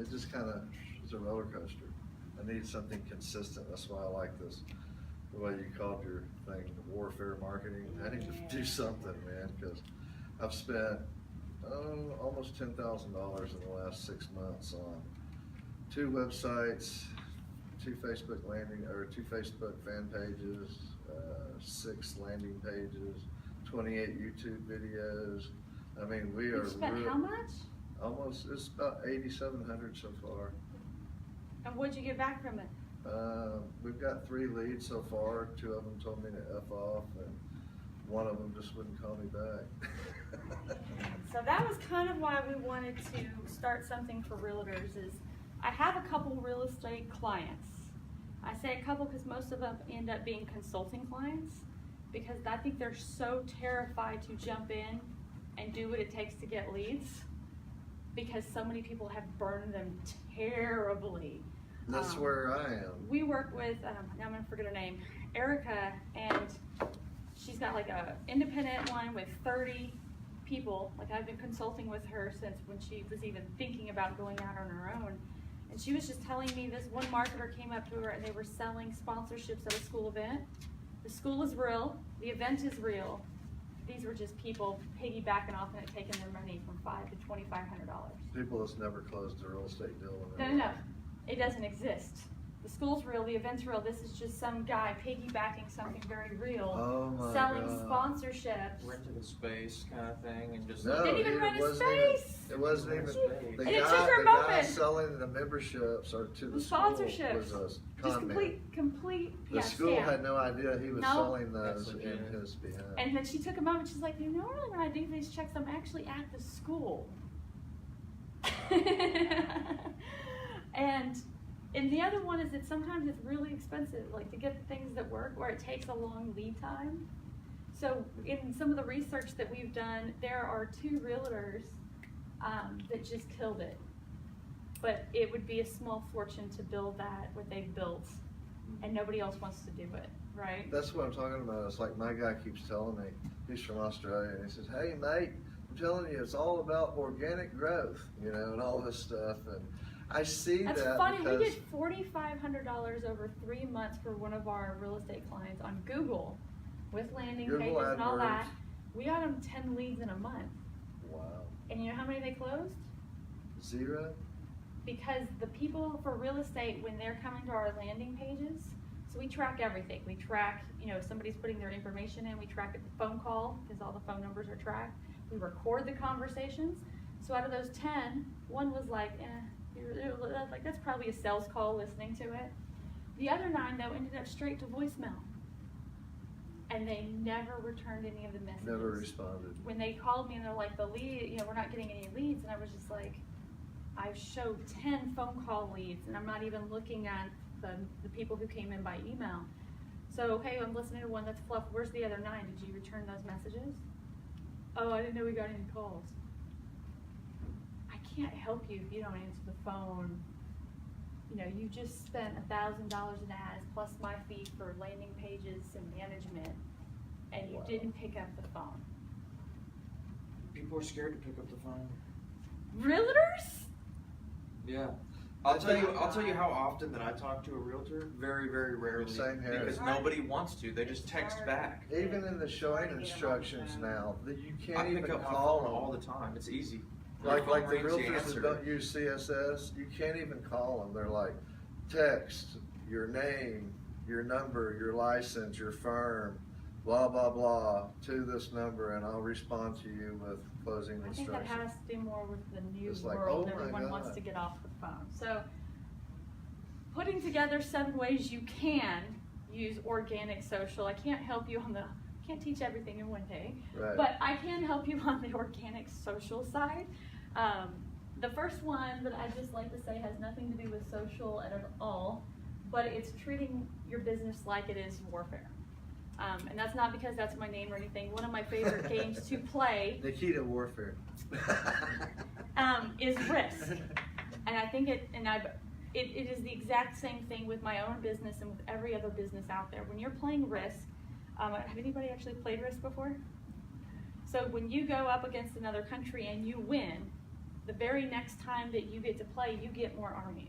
it just kind of is a roller coaster. I need something consistent. That's why I like this, the way you called your thing, warfare marketing. I need to do something, man, because I've spent almost $10,000 in the last 6 months on 2 websites, 2 Facebook fan pages, 6 landing pages, 28 YouTube videos. I mean, we are. You spent how much? Almost, it's about 8,700 so far. And what'd you get back from it? We've got 3 leads so far. 2 of them told me to F off, and 1 of them just wouldn't call me back. So that was kind of why we wanted to start something for realtors. Is I have a couple real estate clients. I say a couple because most of them end up being consulting clients, because I think they're so terrified to jump in and do what it takes to get leads, because so many people have burned them terribly. That's where I am. We work with, now I'm gonna forget her name, Erica, and she's got like a independent one with 30 people. Like, I've been consulting with her since when she was even thinking about going out on her own. And she was just telling me this one marketer came up to her and they were selling sponsorships at a school event. The school is real, the event is real. These were just people piggybacking off and taking their money from $500 to $2,500. People that's never closed a real estate deal. No. It doesn't exist. The school's real, the event's real. This is just some guy piggybacking something very real, selling sponsorships. Rented a space kind of thing, and just No, didn't even rent a space. It wasn't even. The And it took her a guy moment. selling the memberships or to the Sponsorships. school was a Just con man. complete. The Yeah, school scam. had no idea he was No. selling those That's in legit. his behalf. And then she took a moment. She's like, normally when I do these checks, I'm actually at the school. And the other one is that sometimes it's really expensive, like to get things that work, or it takes a long lead time. So in some of the research that we've done, there are 2 realtors that just killed it. But it would be a small fortune to build what they've built, and nobody else wants to do it, right? That's what I'm talking about. It's like my guy keeps telling me, he's from Australia, and he says, "Hey mate, I'm telling you, it's all about organic growth, and all this stuff." And I see That's that funny. because We did $4,500 over 3 months for one of our real estate clients on Google, with landing Google pages and all that. AdWords. We got them 10 leads in a month. Wow, And you know how many they closed? 0. Because the people for real estate, when they're coming to our landing pages, so we track everything. We track, if somebody's putting their information in, we track the phone call, because all the phone numbers are tracked. We record the conversations. So out of those 10, one was like, like that's probably a sales call listening to it. The other 9, though, ended up straight to voicemail. And they never returned any of the messages. Never responded. When they called me and they're like, the lead, we're not getting any leads, and I was just like, I've showed 10 phone call leads, and I'm not even looking at the people who came in by email. So, okay, I'm listening to one that's fluff. Where's the other 9? Did you return those messages? Oh, I didn't know we got any calls. I can't help you if you don't answer the phone. You just spent $1,000 in ads plus my fee for landing pages and management, and you didn't pick up the phone. people are scared to pick up the phone. Realtors? Yeah. I'll tell you how often that I talk to a realtor. Very, very rarely. Same here. Because nobody wants to. They just text back. Even in the showing instructions now, that you I can't even pick up my call phone them. all the time. It's easy. Like the phone rings, you realtors answer. that don't use CSS, you can't even call them. They're like, text your name, your number, your license, your firm, blah, blah, blah, to this number, and I'll respond to you with closing I think instructions. that has to do more with the new It's like, world. oh my Everyone wants God. to get off the phone. So putting together 7 ways you can use organic social. I can't help you can't teach everything in one day, Right. but I can help you on the organic social side. The first one that I just like to say has nothing to do with social at all, but it's treating your business like it is warfare. And that's not because that's my name or anything. One of my favorite games to play Nikita Warfare. is risk. And I think it is the exact same thing with my own business and with every other business out there. When you're playing risk, have anybody actually played risk before? So when you go up against another country and you win, the very next time that you get to play, you get more armies.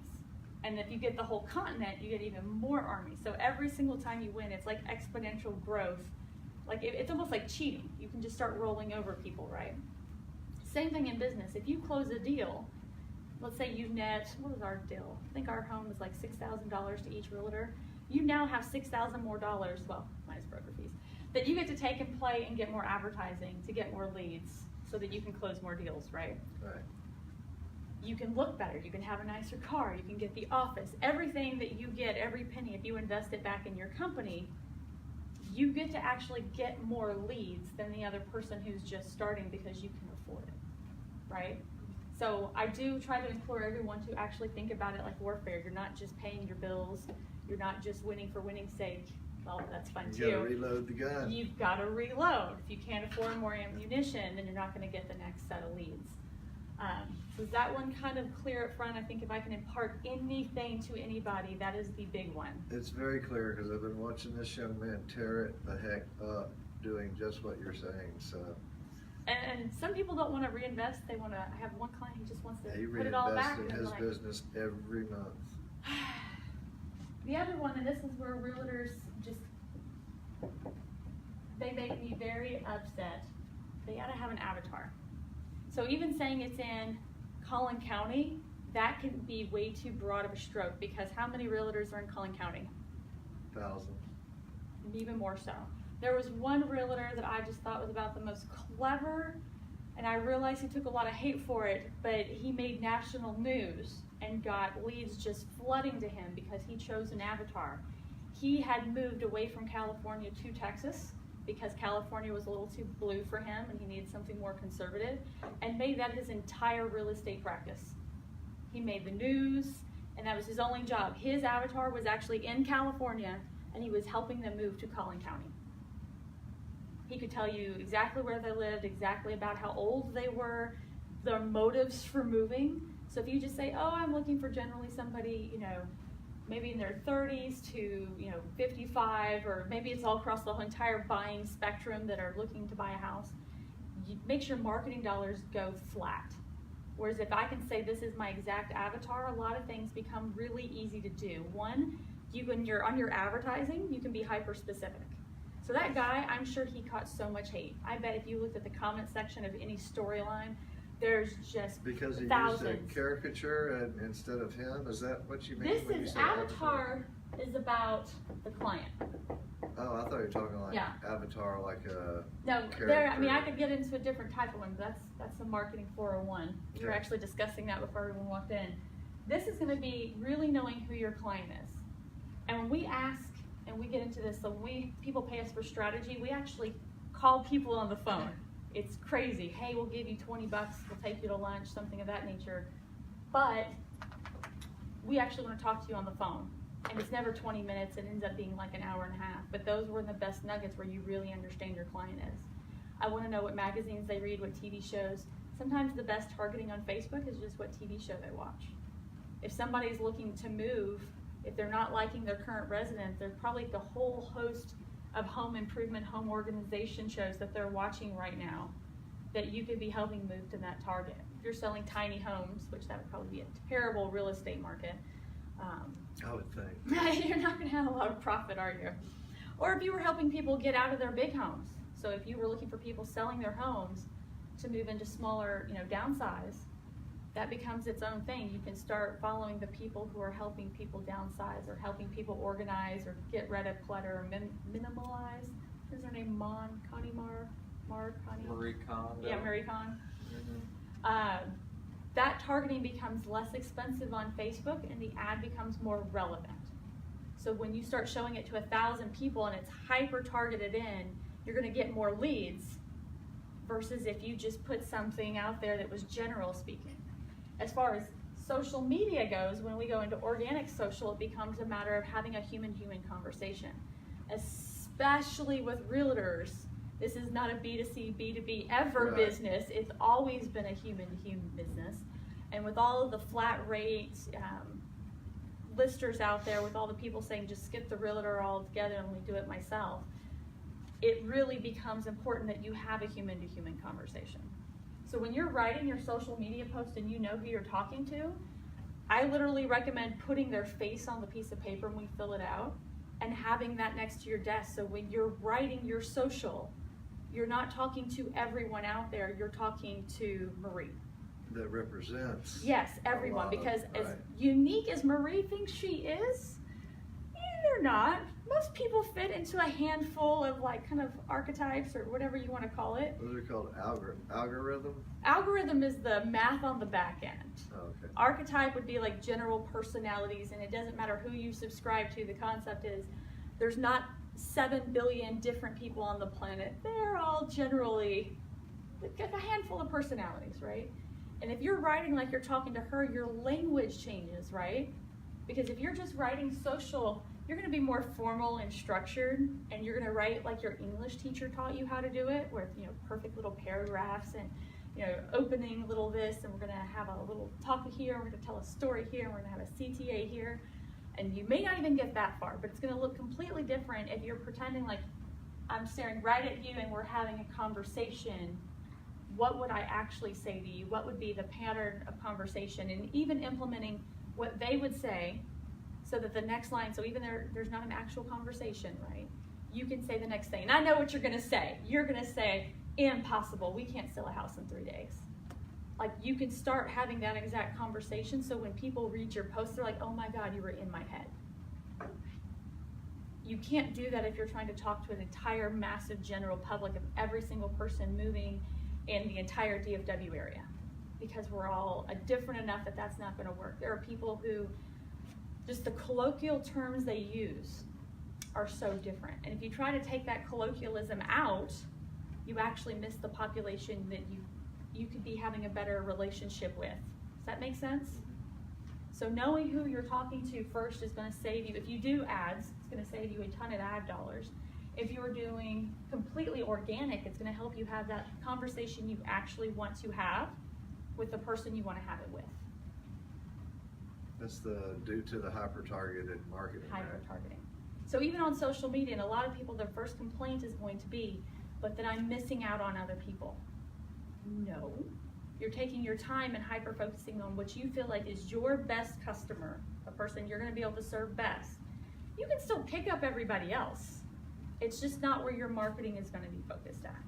And if you get the whole continent, you get even more armies. So every single time you win, it's like exponential growth. Like it's almost like cheating. You can just start rolling over people, right? Same thing in business. If you close a deal, let's say you net, what was our deal? I think our home was like $6,000 to each realtor. You now have $6,000 more dollars, well, minus broker fees, that you get to take and play and get more advertising to get more leads so that you can close more deals, right? Right. You can look better, you can have a nicer car, you can get the office, everything that you get, every penny, if you invest it back in your company, you get to actually get more leads than the other person who's just starting because you can afford it, right? So I do try to implore everyone to actually think about it like warfare. You're not just paying your bills, you're not just winning for winning's sake. Well, that's fun too. You gotta reload the gun. You've got to reload. If you can't afford more ammunition, then you're not going to get the next set of leads. So is that one kind of clear up front? I think if I can impart anything to anybody, that is the big one. It's very clear because I've been watching this young man tear it the heck up doing just what you're saying. So And some people don't want to reinvest. They want to. I have one client who just wants to he put it all back. reinvests in And his like, business every month. the other one, and this is where realtors just, they make me very upset. They gotta have an avatar. So even saying it's in Collin County, that can be way too broad of a stroke because how many realtors are in Collin County? Thousands. And even more so. There was one realtor that I just thought was about the most clever, and I realized he took a lot of hate for it, but he made national news and got leads just flooding to him because he chose an avatar. He had moved away from California to Texas because California was a little too blue for him and he needed something more conservative, and made that his entire real estate practice. He made the news, and that was his only job. His avatar was actually in California, and he was helping them move to Collin County. He could tell you exactly where they lived, exactly about how old they were, their motives for moving. So if you just say, oh, I'm looking for generally somebody, maybe in their 30s to, 55, or maybe it's all across the whole entire buying spectrum that are looking to buy a house, makes your marketing dollars go flat. Whereas if I can say this is my exact avatar, a lot of things become really easy to do. One, when you're on your advertising, you can be hyper specific. So that guy, I'm sure he caught so much hate. I bet if you looked at the comment section of any storyline, there's just Because he thousands. used a caricature instead of him? Is that what you mean This when you is say avatar is about the client. Oh, I thought you were talking like Yeah. avatar, like a No, character. I could get into a different type of one, but that's the marketing 401. We were Okay. actually discussing that before everyone walked in. This is going to be really knowing who your client is. And when we ask and we get into this, so when people pay us for strategy, we actually call people on the phone. It's crazy. Hey, we'll give you $20, we'll take you to lunch, something of that nature. But we actually want to talk to you on the phone. And it's never 20 minutes, it ends up being like an hour and a half. But those were the best nuggets where you really understand your client is. I want to know what magazines they read, what TV shows. Sometimes the best targeting on Facebook is just what TV show they watch. If somebody's looking to move, if they're not liking their current residence, there's probably the whole host of home improvement, home organization shows that they're watching right now that you could be helping move to that target. If you're selling tiny homes, which that would probably be a terrible real estate market, I would think. you're not going to have a lot of profit, are you? Or if you were helping people get out of their big homes. So if you were looking for people selling their homes to move into smaller, downsize, that becomes its own thing. You can start following the people who are helping people downsize or helping people organize or get rid of clutter or minimalize. Is her name Connie? Marie Kondo. Yeah, Marie Con. That targeting becomes less expensive on Facebook and the ad becomes more relevant. So when you start showing it to 1,000 people and it's hyper targeted in, you're going to get more leads versus if you just put something out there that was general speaking. As far as social media goes, when we go into organic social, it becomes a matter of having a human-human conversation. Especially with realtors, this is not a B2C, B2B ever Right. business. It's always been a human-to-human business. And with all of the flat rate listers out there, with all the people saying just skip the realtor altogether and we do it myself, it really becomes important that you have a human-to-human conversation. So when you're writing your social media post and you know who you're talking to, I literally recommend putting their face on the piece of paper when we fill it out and having that next to your desk. So when you're writing your social, you're not talking to everyone out there, you're talking to Marie. That represents. Yes, everyone, because as unique as Marie thinks she is, they're not. Most people fit into a handful of like kind of archetypes or whatever you want to call it. Those are called algorithm? Algorithm is the math on the back end. Oh, okay. Archetype would be like general personalities, and it doesn't matter who you subscribe to. The concept is there's not 7 billion different people on the planet. They're all generally a handful of personalities, right? And if you're writing like you're talking to her, your language changes, right? Because if you're just writing social, you're going to be more formal and structured, and you're going to write like your English teacher taught you how to do it, with perfect little paragraphs and opening little this, and we're going to have a little talk here, we're going to tell a story here, we're going to have a CTA here, and you may not even get that far, but it's going to look completely different if you're pretending like I'm staring right at you and we're having a conversation. What would I actually say to you? What would be the pattern of conversation? And even implementing what they would say, so that the next line, so even there's not an actual conversation, right? You can say the next thing. And I know what you're gonna say. You're gonna say, impossible, we can't sell a house in 3 days. Like, you can start having that exact conversation, so when people read your post, they're like, oh my God, you were in my head. You can't do that if you're trying to talk to an entire massive general public of every single person moving in the entire DFW area, because we're all different enough that that's not gonna work. There are people who, just the colloquial terms they use are so different. And if you try to take that colloquialism out, you actually miss the population that you could be having a better relationship with. Does that make sense? So knowing who you're talking to first is gonna save you. If you do ads, it's gonna save you a ton of ad dollars. If you're doing completely organic, it's gonna help you have that conversation you actually want to have with the person you wanna have it with. That's due to the hyper-targeted marketing. Hyper-targeting. So even on social media, and a lot of people, their first complaint is going to be, but then I'm missing out on other people. No. You're taking your time and hyper-focusing on what you feel like is your best customer, the person you're gonna be able to serve best. You can still pick up everybody else. It's just not where your marketing is gonna be focused at.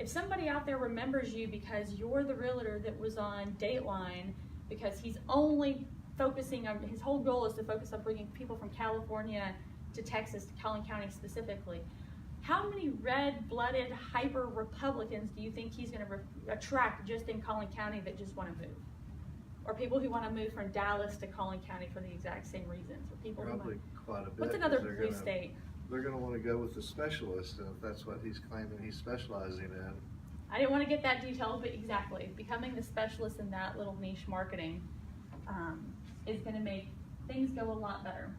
If somebody out there remembers you because you're the realtor that was on Dateline, because he's only focusing on, his whole goal is to focus on bringing people from California to Texas, to Collin County specifically. How many red-blooded hyper-Republicans do you think he's going to attract just in Collin County that just want to move? Or people who want to move from Dallas to Collin County for the exact same reasons? Or people Probably quite a bit. What's another blue state? They're going to want to go with the specialist, and if that's what he's claiming he's specializing in. I didn't want to get that detailed, but exactly. Becoming the specialist in that little niche marketing is going to make things go a lot better.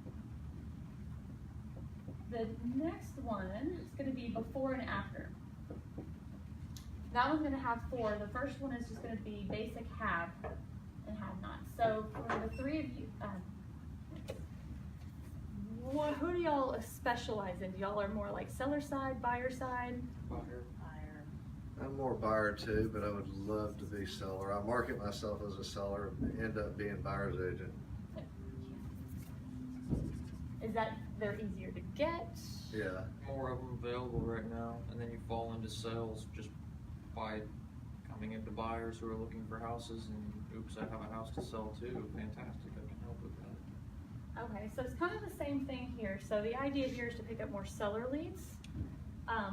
The next one is going to be before and after. That one's going to have 4. The first one is just going to be basic have and have not. So for the 3 of you, who do y'all specialize in? Y'all are more like seller side, buyer side? Buyer. I'm more buyer too, but I would love to be seller. I market myself as a seller and end up being buyer's agent. Is that they're easier to get? Yeah. More of them available right now, and then you fall into sales just by coming into buyers who are looking for houses, and oops, I have a house to sell too. Fantastic, I can help with that. Okay, so it's kind of the same thing here. So the idea here is to pick up more seller leads,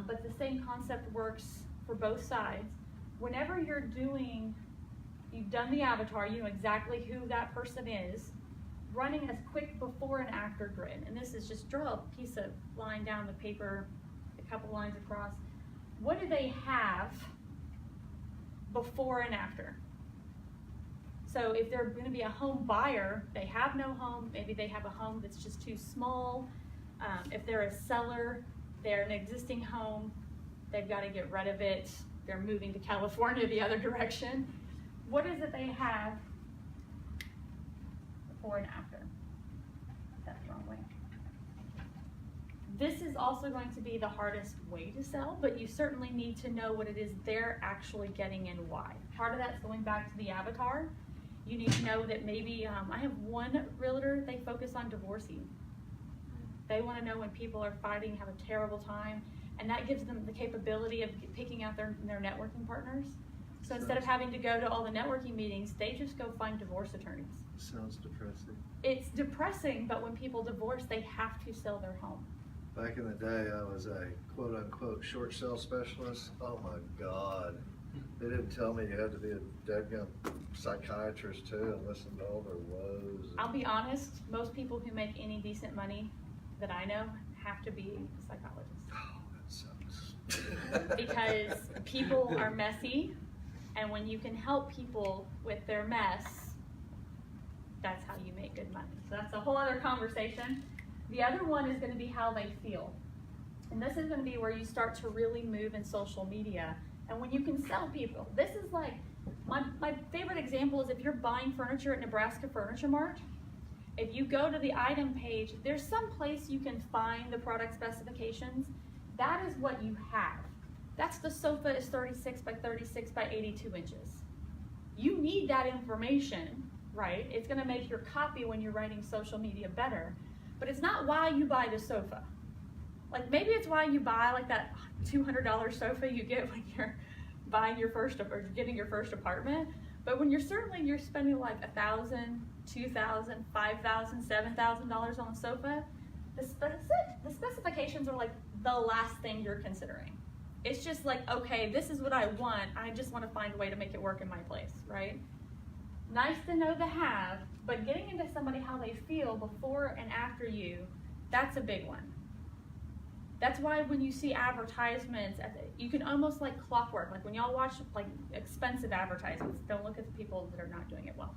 but the same concept works for both sides. Whenever you've done the avatar, you know exactly who that person is, running a quick before and after grid. And this is just draw a piece of line down the paper, a couple lines across. What do they have before and after? So if they're going to be a home buyer, they have no home, maybe they have a home that's just too small. If they're a seller, they're an existing home, they've got to get rid of it, they're moving to California the other direction. What is it they have before and after? That's the wrong way. This is also going to be the hardest way to sell, but you certainly need to know what it is they're actually getting and why. Part of that's going back to the avatar. You need to know that maybe, I have one realtor, they focus on divorcing. They want to know when people are fighting, have a terrible time, and that gives them the capability of picking out their networking partners. So instead of having to go to all the networking meetings, they just go find divorce attorneys. Sounds depressing. It's depressing, but when people divorce, they have to sell their home. Back in the day, I was a quote-unquote short sale specialist. Oh my God. They didn't tell me you had to be a dadgum psychiatrist too and listen to all their woes. I'll be honest, most people who make any decent money that I know have to be psychologists. Oh, that sucks. Because people are messy, and when you can help people with their mess, that's how you make good money. So that's a whole other conversation. The other one is going to be how they feel. And this is going to be where you start to really move in social media. And when you can sell people, this is like, my favorite example is if you're buying furniture at Nebraska Furniture Mart, if you go to the item page, there's some place you can find the product specifications. That is what you have. That's the sofa is 36 by 36 by 82 inches. You need that information, right? It's going to make your copy when you're writing social media better. But it's not why you buy the sofa. Like maybe it's why you buy like that $200 sofa you get when you're buying your first or getting your first apartment. But when you're spending like $1,000, $2,000, $5,000, $7,000 on a sofa, the specifications are like the last thing you're considering. It's just like, okay, this is what I want. I just want to find a way to make it work in my place, right? Nice to know the have, but getting into somebody how they feel before and after you, that's a big one. That's why when you see advertisements, you can almost like clockwork, like when y'all watch like expensive advertisements, don't look at the people that are not doing it well.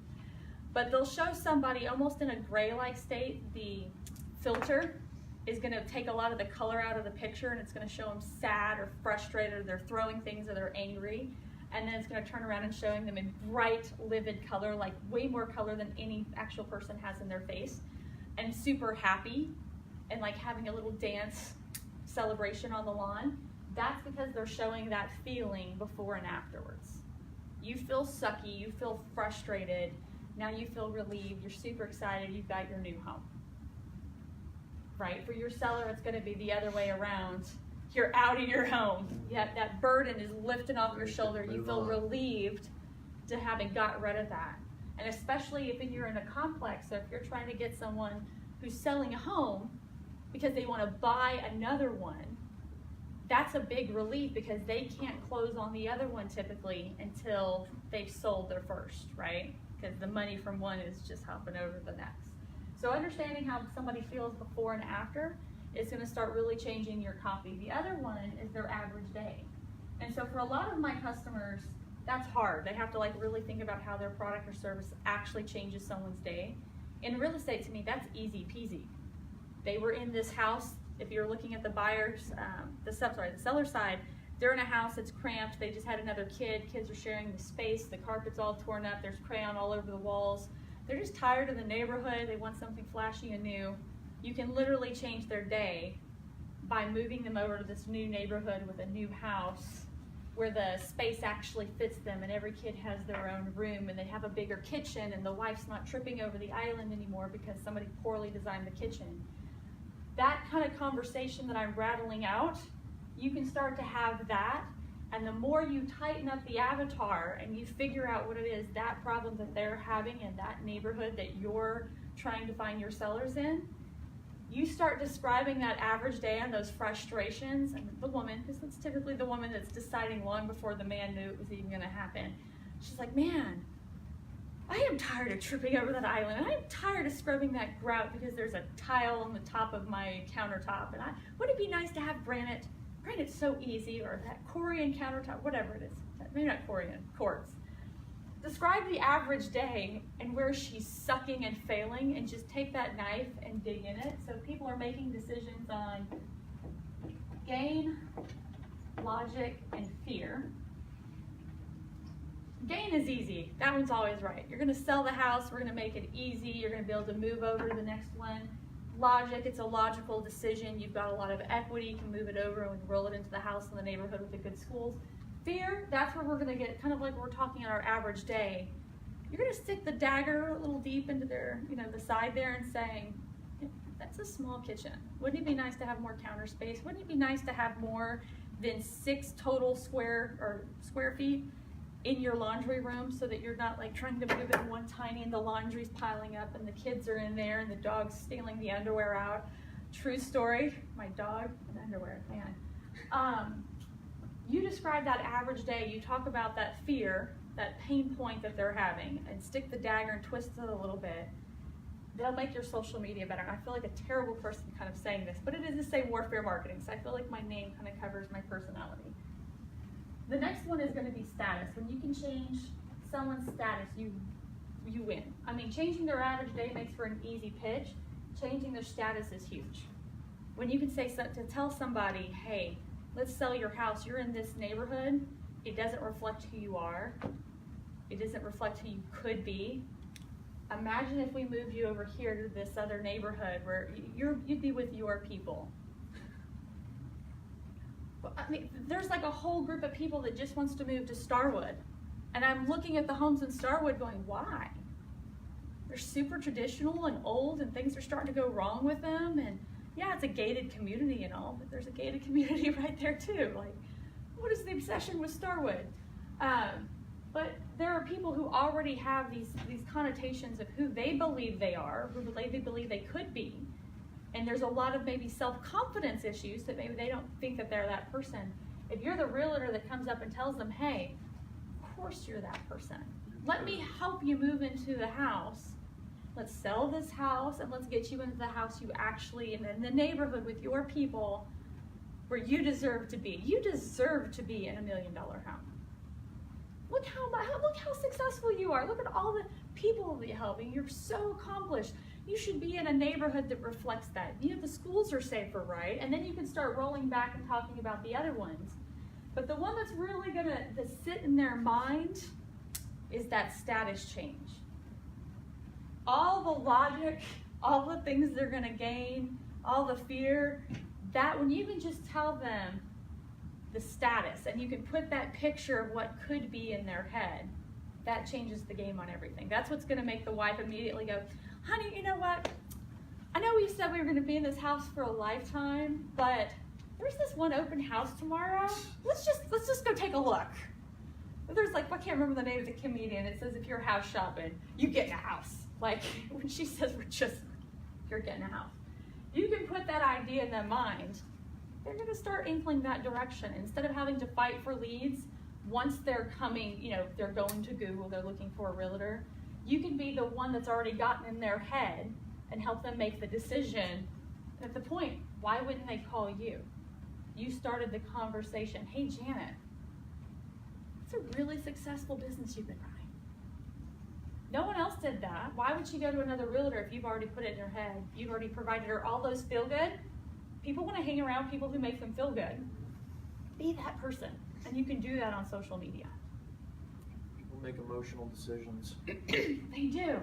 But they'll show somebody almost in a gray-like state. The filter is gonna take a lot of the color out of the picture and it's gonna show them sad or frustrated or they're throwing things or they're angry. And then it's gonna turn around and showing them in bright, livid color, like way more color than any actual person has in their face. And super happy and like having a little dance celebration on the lawn. That's because they're showing that feeling before and afterwards. You feel sucky, you feel frustrated, now you feel relieved, you're super excited, you've got your new home. Right? For your seller, it's gonna be the other way around. You're out of your home. Yet that burden is lifted off your shoulder. You feel relieved to having got rid of that. And especially if you're in a complex, so if you're trying to get someone who's selling a home because they want to buy another one, that's a big relief because they can't close on the other one typically until they've sold their first, right? Because the money from one is just hopping over the next. So understanding how somebody feels before and after is going to start really changing your copy. The other one is their average day. And so for a lot of my customers, that's hard. They have to like really think about how their product or service actually changes someone's day. In real estate, to me, that's easy peasy. They were in this house. If you're looking at the buyers, the seller side, they're in a house that's cramped. They just had another kid. Kids are sharing the space. The carpet's all torn up. There's crayon all over the walls. They're just tired of the neighborhood. They want something flashy and new. You can literally change their day by moving them over to this new neighborhood with a new house where the space actually fits them and every kid has their own room and they have a bigger kitchen and the wife's not tripping over the island anymore because somebody poorly designed the kitchen. That kind of conversation that I'm rattling out, you can start to have that, and the more you tighten up the avatar and you figure out what it is, that problem that they're having in that neighborhood that you're trying to find your sellers in, you start describing that average day and those frustrations, and the woman, because it's typically the woman that's deciding long before the man knew it was even going to happen. She's like, man, I am tired of tripping over that island. I'm tired of scrubbing that grout because there's a tile on the top of my countertop. And wouldn't it be nice to have granite? Granite's so easy, or that Corian countertop, whatever it is. Maybe not Corian, quartz. Describe the average day and where she's sucking and failing, and just take that knife and dig in it. So people are making decisions on gain, logic, and fear. Gain is easy. That one's always right. You're going to sell the house. We're going to make it easy. You're going to be able to move over to the next one. logic, it's a logical decision, you've got a lot of equity, you can move it over and we can roll it into the house in the neighborhood with the good schools. Fear, that's where we're gonna get, kind of like we're talking on our average day. You're gonna stick the dagger a little deep into their, you know, the side there and saying, that's a small kitchen. Wouldn't it be nice to have more counter space? Wouldn't it be nice to have more than 6 total square feet in your laundry room so that you're not like trying to move it one tiny and the laundry's piling up and the kids are in there and the dog's stealing the underwear out. True story, my dog and underwear, man. You describe that average day, you talk about that fear, that pain point that they're having, and stick the dagger and twist it a little bit. They'll make your social media better. And I feel like a terrible person kind of saying this, but it is the same warfare marketing, so I feel like my name kind of covers my personality. The next one is going to be status. When you can change someone's status, you win. I mean, changing their average day makes for an easy pitch. Changing their status is huge. When you can say to tell somebody, hey, let's sell your house, you're in this neighborhood, it doesn't reflect who you are, it doesn't reflect who you could be. Imagine if we moved you over here to this other neighborhood where you'd be with your people. I mean, there's like a whole group of people that just wants to move to Starwood. And I'm looking at the homes in Starwood going, why? They're super traditional and old and things are starting to go wrong with them. And yeah, it's a gated community and all, but there's a gated community right there too. Like, what is the obsession with Starwood? But there are people who already have these connotations of who they believe they are, who they believe they could be. And there's a lot of maybe self-confidence issues that maybe they don't think that they're that person. If you're the realtor that comes up and tells them, hey, of course you're that person. Let me help you move into the house. Let's sell this house and let's get you into the house you actually, and in the neighborhood with your people where you deserve to be. You deserve to be in $1 million home. Look how successful you are. Look at all the people that you're helping. You're so accomplished. You should be in a neighborhood that reflects that. You know, the schools are safer, right? And then you can start rolling back and talking about the other ones. But the one that's really gonna sit in their mind is that status change. All the logic, all the things they're gonna gain, all the fear, that when you can just tell them the status and you can put that picture of what could be in their head, that changes the game on everything. That's what's gonna make the wife immediately go, honey, you know what? I know we said we were gonna be in this house for a lifetime, but there's this one open house tomorrow. Let's just go take a look. There's like, I can't remember the name of the comedian. It says if you're house shopping, you get in a house. Like when she says you're getting a house. You can put that idea in their mind. They're gonna start inkling that direction. Instead of having to fight for leads, once they're coming, you know, they're going to Google, they're looking for a realtor, you can be the one that's already gotten in their head and help them make the decision. At the point, why wouldn't they call you? You started the conversation. Hey, Janet, it's a really successful business you've been running. No one else did that. Why would she go to another realtor if you've already put it in her head? You've already provided her all those feel good. People want to hang around people who make them feel good. Be that person. And you can do that on social media. People make emotional decisions. They do.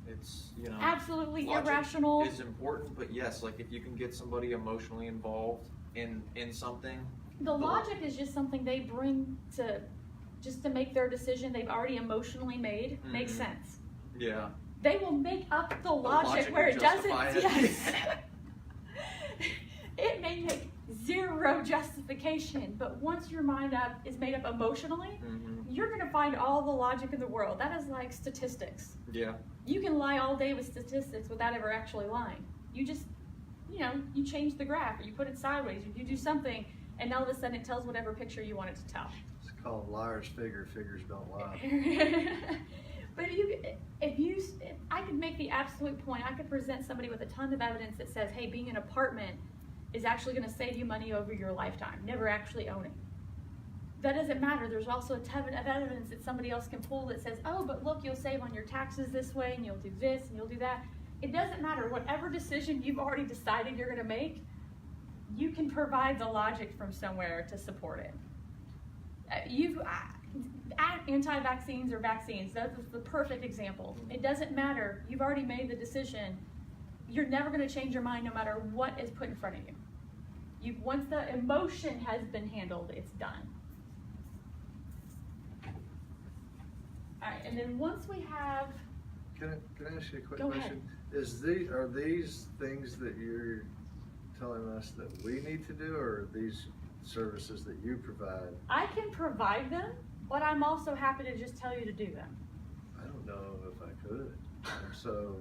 It's, you know, absolutely logic irrational. is important, but yes, like if you can get somebody emotionally involved in something. The logic is just something they bring to make their decision they've already emotionally made make sense. Yeah. They will make up the logic where it doesn't. Yes. It may make zero justification, but once your mind is made up emotionally, you're going to find all the logic in the world. That is like statistics. Yeah. You can lie all day with statistics without ever actually lying. You just, you change the graph, or you put it sideways, or you do something, and all of a sudden it tells whatever picture you want it to tell. It's called liars figure, figures don't lie. But if I could make the absolute point, I could present somebody with a ton of evidence that says, hey, being in an apartment is actually going to save you money over your lifetime, never actually owning. That doesn't matter. There's also a ton of evidence that somebody else can pull that says, oh, but look, you'll save on your taxes this way, and you'll do this, and you'll do that. It doesn't matter. Whatever decision you've already decided you're going to make, you can provide the logic from somewhere to support it. Anti-vaccines or vaccines, that's the perfect example. It doesn't matter. You've already made the decision. you're never going to change your mind no matter what is put in front of you. Once the emotion has been handled, it's done. All right, and then once we have, Can I ask you a quick Go question? Are these things that you're telling us that we need to do, or are these services that you provide? I can provide them, but I'm also happy to just tell you to do them. I don't know if I could. So,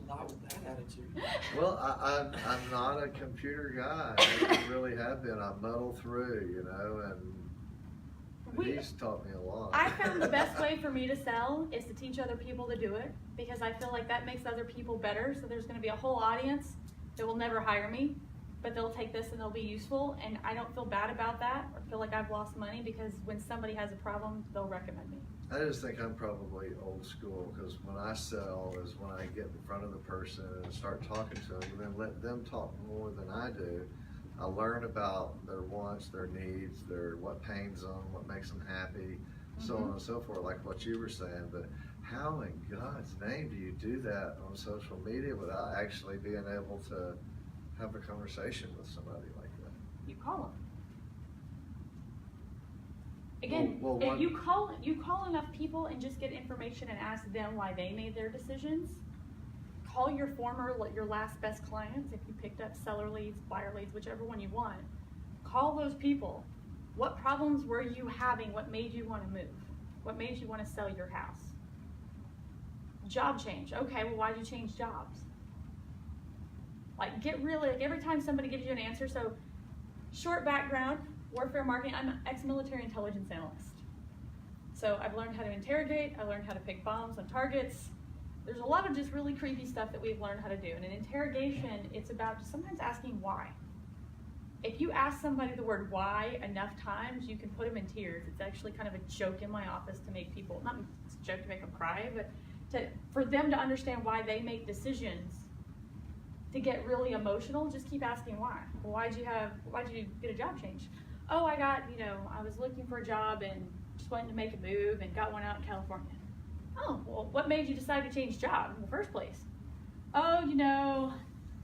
Not with that attitude. well, I'm not a computer guy. I really have been. I muddle through, you know, and he's taught me a lot. I found the best way for me to sell is to teach other people to do it, because I feel like that makes other people better. So there's going to be a whole audience that will never hire me, but they'll take this and they'll be useful, and I don't feel bad about that or feel like I've lost money, because when somebody has a problem, they'll recommend me. I just think I'm probably old school, because when I sell is when I get in front of the person and start talking to them, and then let them talk more than I do. I learn about their wants, their needs, what pains them, what makes them happy, so on and so forth, like what you were saying. But how in God's name do you do that on social media without actually being able to have a conversation with somebody like that? You call them. Again, Well, if you call enough people and just get information and ask them why they made their decisions. Call your last best clients, if you picked up seller leads, buyer leads, whichever one you want. Call those people. What problems were you having? What made you want to move? What made you want to sell your house? Job change. Okay, well, why'd you change jobs? Like, every time somebody gives you an answer. So, short background, warfare marketing. I'm an ex-military intelligence analyst. So I've learned how to interrogate. I learned how to pick bombs on targets. There's a lot of just really creepy stuff that we've learned how to do. And in interrogation, it's about just sometimes asking why. If you ask somebody the word why enough times, you can put them in tears. It's actually kind of a joke in my office to make people, not a joke to make them cry, but for them to understand why they make decisions. To get really emotional, just keep asking why. Well, why'd you get a job change? Oh, I was looking for a job and just wanted to make a move and got one out in California. Oh, well, what made you decide to change jobs in the first place? Oh,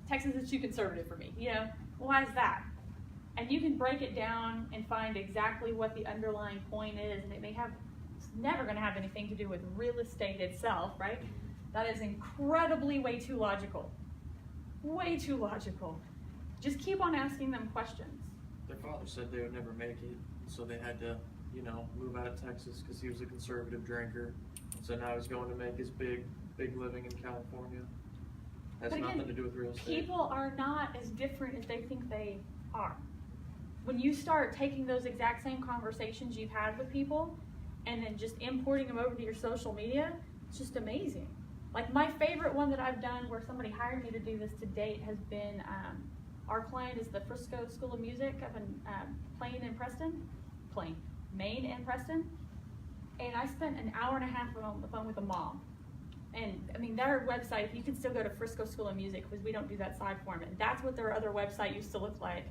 Texas is too conservative for me. Well, why is that? And you can break it down and find exactly what the underlying point is, and it's never going to have anything to do with real estate itself, right? That is incredibly way too logical. Way too logical. Just keep on asking them questions. Their father said they would never make it, so they had to, move out of Texas because he was a conservative drinker. So now he's going to make his big living in California. Has nothing to do with real estate. People are not as different as they think they are. When you start taking those exact same conversations you've had with people and then just importing them over to your social media, it's just amazing. Like, my favorite one that I've done where somebody hired me to do this to date has been, our client is the Frisco School of Music up in Maine and Preston. And I spent an hour and a half on the phone with a mom. And their website, you can still go to Frisco School of Music because we don't do that side form. And that's what their other website used to look like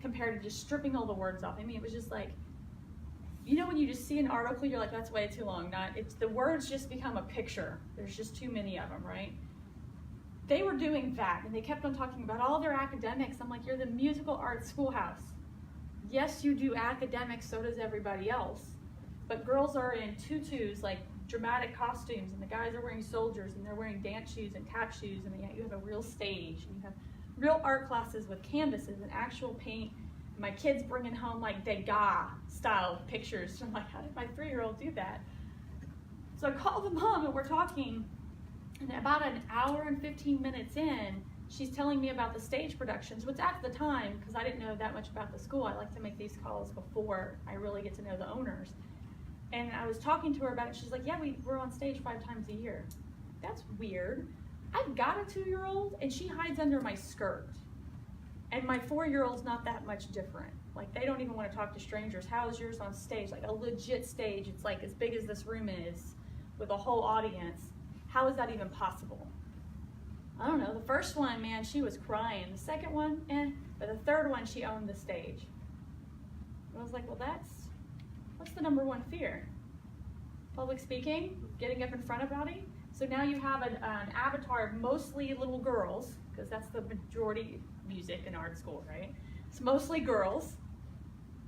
compared to just stripping all the words off. It was just like, when you just see an article, you're like, that's way too long. The words just become a picture. There's just too many of them, right? They were doing that, and they kept on talking about all their academics. I'm like, you're the musical arts schoolhouse. Yes, you do academics, so does everybody else. But girls are in tutus, like dramatic costumes, and the guys are wearing soldiers, and they're wearing dance shoes and tap shoes, and you have a real stage, and you have real art classes with canvases and actual paint. My kid's bringing home like Degas style pictures. I'm like, how did my 3-year-old do that? So I called the mom and we're talking, and about an hour and 15 minutes in, she's telling me about the stage productions, which at the time, because I didn't know that much about the school, I like to make these calls before I really get to know the owners. And I was talking to her about it. She's like, yeah, we're on stage 5 times a year. That's weird. I've got a 2-year-old and she hides under my skirt. And my 4-year-old's not that much different. Like, they don't even want to talk to strangers. How's yours on stage? Like a legit stage. It's like as big as this room is with a whole audience. How is that even possible? I don't know. The first one, man, she was crying. The second one, but the third one, she owned the stage. I was like, well, what's the number one fear? Public speaking, getting up in front of everybody. So now you have an avatar of mostly little girls, because that's the majority music in art school, right? It's mostly girls.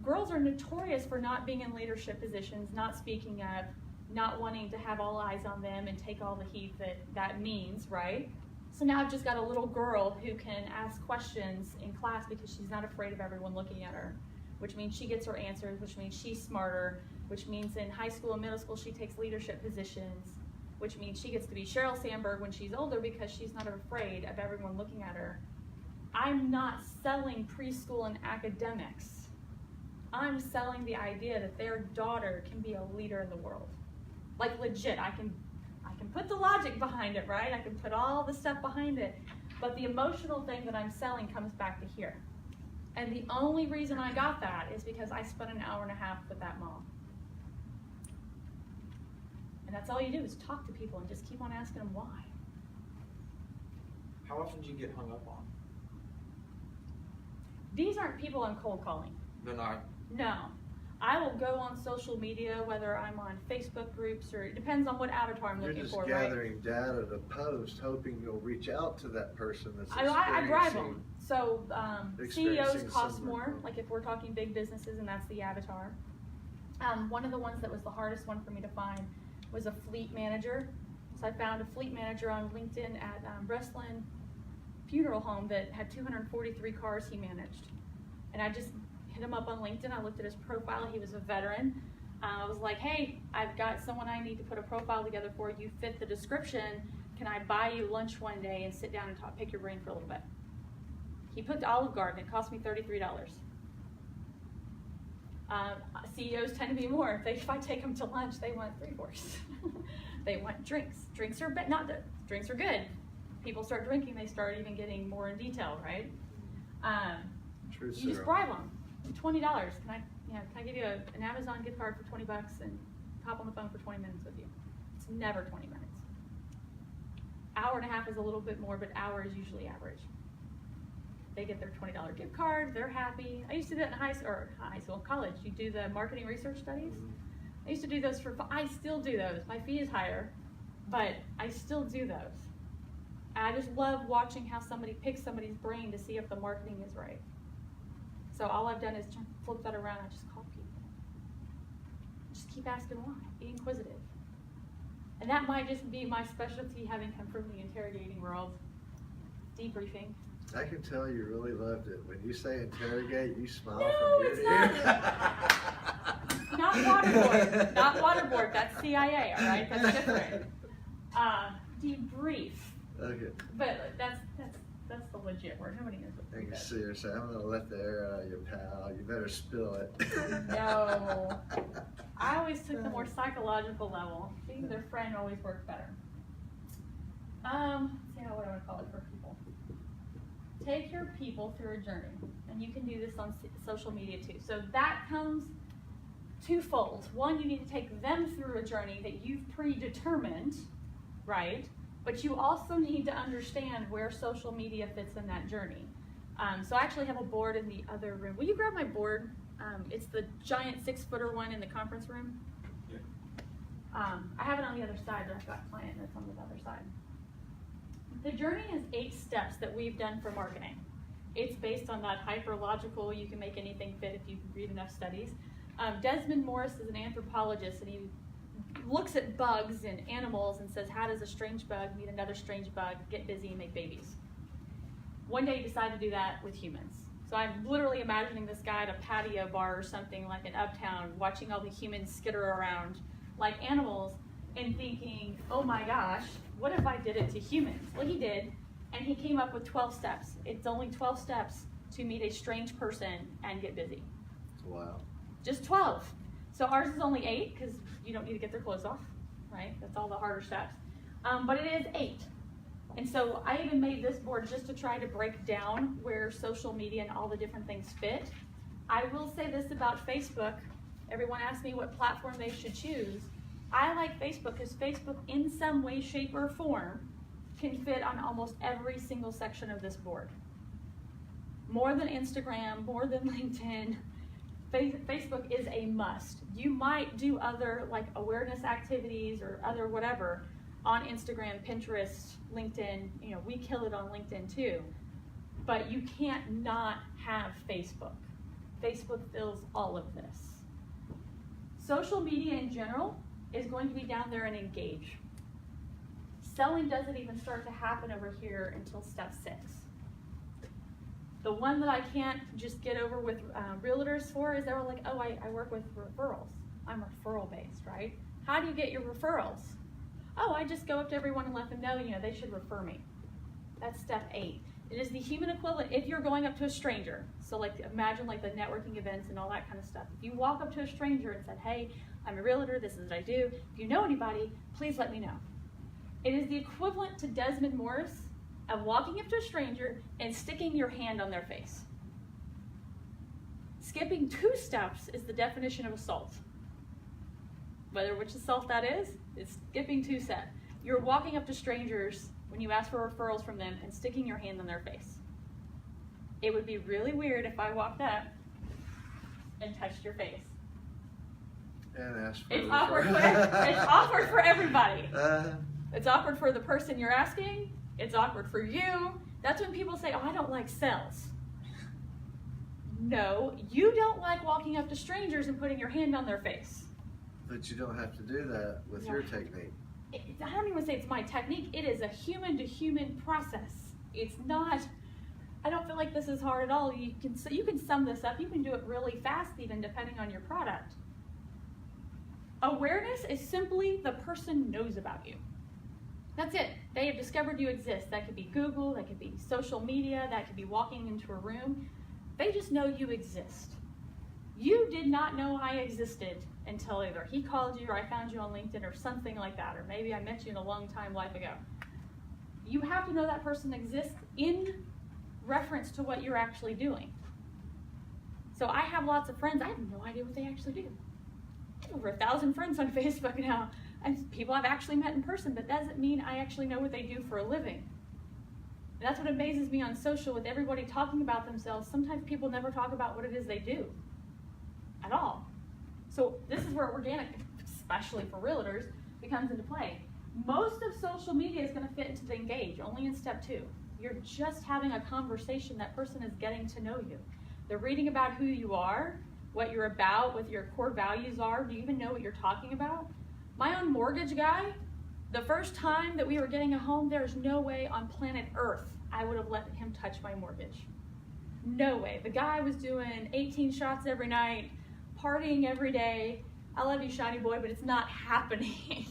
Girls are notorious for not being in leadership positions, not speaking up, not wanting to have all eyes on them and take all the heat that means, right? So now I've just got a little girl who can ask questions in class because she's not afraid of everyone looking at her, which means she gets her answers, which means she's smarter, which means in high school and middle school she takes leadership positions, which means she gets to be Sheryl Sandberg when she's older because she's not afraid of everyone looking at her. I'm not selling preschool and academics. I'm selling the idea that their daughter can be a leader in the world. Like legit, I can put the logic behind it, right? I can put all the stuff behind it, but the emotional thing that I'm selling comes back to here. And the only reason I got that is because I spent an hour and a half with that mom. And that's all you do is talk to people and just keep on asking them why. How often do you get hung up on? These aren't people I'm cold calling. They're not. No. I will go on social media, whether I'm on Facebook groups or it depends on what avatar I'm You're looking just for, gathering data to post, hoping you'll reach out to that person that's I bribe them. experiencing. So CEOs experiencing cost similar more, growth. like if we're talking big businesses and that's the avatar. One of the ones that was the hardest one for me to find was a fleet manager. So I found a fleet manager on LinkedIn at Breslin Funeral Home that had 243 cars he managed. And I just hit him up on LinkedIn. I looked at his profile. He was a veteran. I was like, hey, I've got someone I need to put a profile together for. You fit the description. Can I buy you lunch one day and sit down and talk, pick your brain for a little bit? He picked Olive Garden. It cost me $33. CEOs tend to be more. If I take them to lunch, they want 3-course. They want drinks. Drinks are drinks are good. People start drinking, they start even getting more in detail, right? True, You just Sarah. bribe them. $20. Can I give you an Amazon gift card for $20 and hop on the phone for 20 minutes with you? It's never 20 minutes. Hour and a half is a little bit more, but hour is usually average. They get their $20 gift card, they're happy. I used to do that in high school, college. You do the marketing research studies. I used to do those I still do those. My fee is higher, but I still do those. I just love watching how somebody picks somebody's brain to see if the marketing is right. So all I've done is flip that around. I just call people. Just keep asking why. Be inquisitive. And that might just be my specialty, having come from the interrogating world. Debriefing. I can tell you really loved it. When you say interrogate, you smile No, from ear it's to ear. Not waterboard. Not waterboard. That's CIA, all right? That's different. Debrief. Okay. But that's the legit word. Nobody knows what Thank debrief you, is. seriously. I'm gonna let the air out of your pal. You better spill it. No. I always took the more psychological level. Being their friend always worked better. Let's see what I want to call it for people. Take your people through a journey, and you can do this on social media too. So that comes twofold. One, you need to take them through a journey that you've predetermined, right? But you also need to understand where social media fits in that journey. So I actually have a board in the other room. Will you grab my board? It's the giant 6-footer one in the conference room. Yeah. I have it on the other side, but I've got a client that's on the other side. The journey is 8 steps that we've done for marketing. It's based on that hyperlogical, you can make anything fit if you read enough studies. Desmond Morris is an anthropologist, and he looks at bugs and animals and says, how does a strange bug meet another strange bug, get busy, and make babies? One day he decided to do that with humans. So I'm literally imagining this guy at a patio bar or something like in Uptown, watching all the humans skitter around like animals and thinking, oh my gosh, what if I did it to humans? Well, he did, and he came up with 12 steps. It's only 12 steps to meet a strange person and get busy. Wow. Just 12. So ours is only 8 because you don't need to get their clothes off, right? That's all the harder steps. But it is 8. And so I even made this board just to try to break down where social media and all the different things fit. I will say this about Facebook. Everyone asks me what platform they should choose. I like Facebook because Facebook in some way, shape, or form can fit on almost every single section of this board. More than Instagram, more than LinkedIn. Facebook is a must. You might do other like awareness activities or other whatever, on Instagram, Pinterest, LinkedIn. You know, we kill it on LinkedIn too. But you can't not have Facebook. Facebook fills all of this. Social media in general is going to be down there and engage. Selling doesn't even start to happen over here until step 6. The one that I can't just get over with realtors for is they're like, oh, I work with referrals. I'm referral based, right? How do you get your referrals? Oh, I just go up to everyone and let them know, you know, they should refer me. That's step 8. It is the human equivalent if you're going up to a stranger. So like imagine like the networking events and all that kind of stuff. If you walk up to a stranger and said, hey, I'm a realtor, this is what I do. If you know anybody, please let me know. It is the equivalent to Desmond Morris of walking up to a stranger and sticking your hand on their face. Skipping 2 steps is the definition of assault. Whether which assault that is, it's skipping 2 steps. You're walking up to strangers when you ask for referrals from them and sticking your hand on their face. It would be really weird if I walked up and touched your face. And ask for It's awkward it's awkward for everybody. Uh, It's awkward for the person you're asking. It's awkward for you. That's when people say, oh, I don't like sales. No, you don't like walking up to strangers and putting your hand on their face. but you don't have to do that with your technique. I don't even say it's my technique. It is a human to human process. It's not, I don't feel like this is hard at all. You can sum this up. You can do it really fast even depending on your product. Awareness is simply the person knows about you. That's it. They have discovered you exist. That could be Google, that could be social media, that could be walking into a room. They just know you exist. You did not know I existed until either he called you or I found you on LinkedIn or something like that, or maybe I met you in a long time life ago. You have to know that person exists in reference to what you're actually doing. So I have lots of friends. I have no idea what they actually do. I have over 1,000 friends on Facebook now. And people I've actually met in person, but that doesn't mean I actually know what they do for a living. And that's what amazes me on social with everybody talking about themselves. Sometimes people never talk about what it is they do at all. So this is where organic, especially for realtors, becomes into play. Most of social media is going to fit into the engage, only in step 2. You're just having a conversation. That person is getting to know you. They're reading about who you are, what you're about, what your core values are. Do you even know what you're talking about? My own mortgage guy, the first time that we were getting a home, there's no way on planet Earth I would have let him touch my mortgage. No way. The guy was doing 18 shots every night, partying every day. I love you, shiny boy, but it's not happening.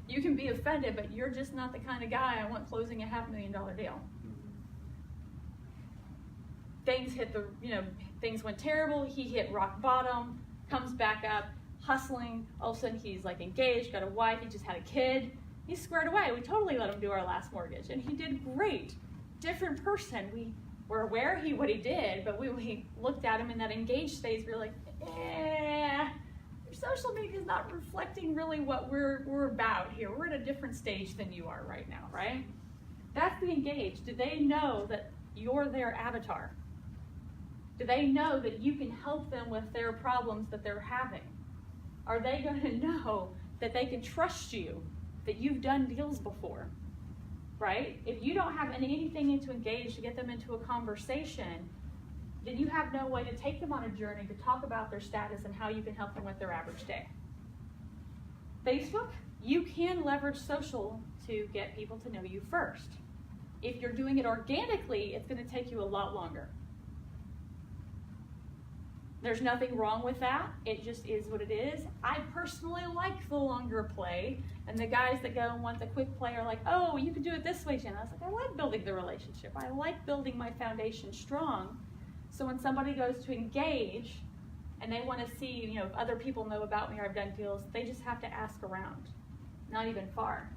You can be offended, but you're just not the kind of guy I want closing a $500,000 deal. Things hit things went terrible. He hit rock bottom, comes back up, hustling. All of a sudden he's like engaged, got a wife, he just had a kid. He's squared away. We totally let him do our last mortgage, and he did great. Different person. We were aware what he did, but we looked at him in that engaged phase. We were like, your social media is not reflecting really what we're about here. We're at a different stage than you are right now, right? That's the engaged. Do they know that you're their avatar? Do they know that you can help them with their problems that they're having? Are they going to know that they can trust you, that you've done deals before, right? If you don't have anything to engage to get them into a conversation, then you have no way to take them on a journey to talk about their status and how you can help them with their average day. Facebook, you can leverage social to get people to know you first. If you're doing it organically, it's going to take you a lot longer. There's nothing wrong with that. It just is what it is. I personally like the longer play, and the guys that go and want the quick play are like, oh, you can do it this way, Jen. I was like, I like building the relationship. I like building my foundation strong. So when somebody goes to engage and they want to see, if other people know about me or I've done deals, they just have to ask around, not even far.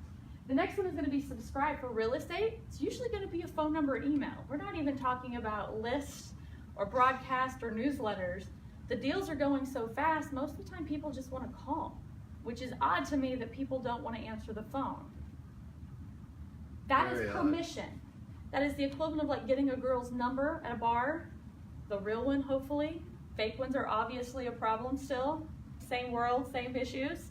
The next one is going to be subscribe for real estate. It's usually going to be a phone number or email. We're not even talking about lists or broadcast or newsletters. The deals are going so fast, most of the time people just want to call, which is odd to me that people don't want to answer the phone. That is permission. That is the equivalent of like getting a girl's number at a bar, the real one hopefully. Fake ones are obviously a problem still. Same world, same issues.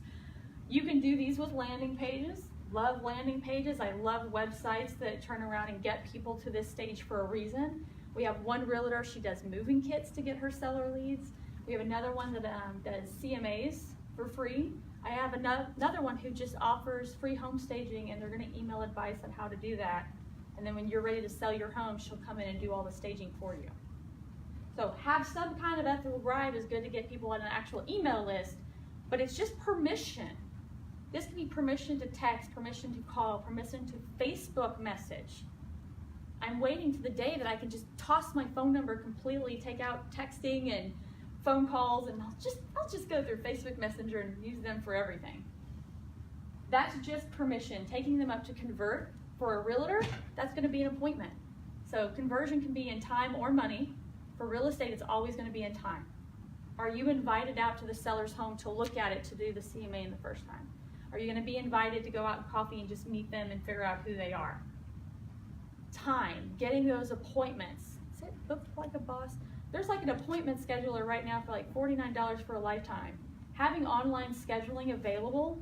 You can do these with landing pages. love landing pages. I love websites that turn around and get people to this stage for a reason. We have one realtor, she does moving kits to get her seller leads. We have another one that does CMAs for free. I have another one who just offers free home staging, and they're gonna email advice on how to do that. And then when you're ready to sell your home, she'll come in and do all the staging for you. So have some kind of ethical bribe is good to get people on an actual email list, but it's just permission. This can be permission to text, permission to call, permission to Facebook message. I'm waiting to the day that I can just toss my phone number completely, take out texting and phone calls, and I'll just go through Facebook Messenger and use them for everything. That's just permission. Taking them up to convert for a realtor, that's going to be an appointment. So conversion can be in time or money. For real estate, it's always going to be in time. Are you invited out to the seller's home to look at it, to do the CMA in the first time? Are you going to be invited to go out and coffee and just meet them and figure out who they are? Time, getting those appointments. Is it booked like a boss? There's like an appointment scheduler right now for like $49 for a lifetime. Having online scheduling available,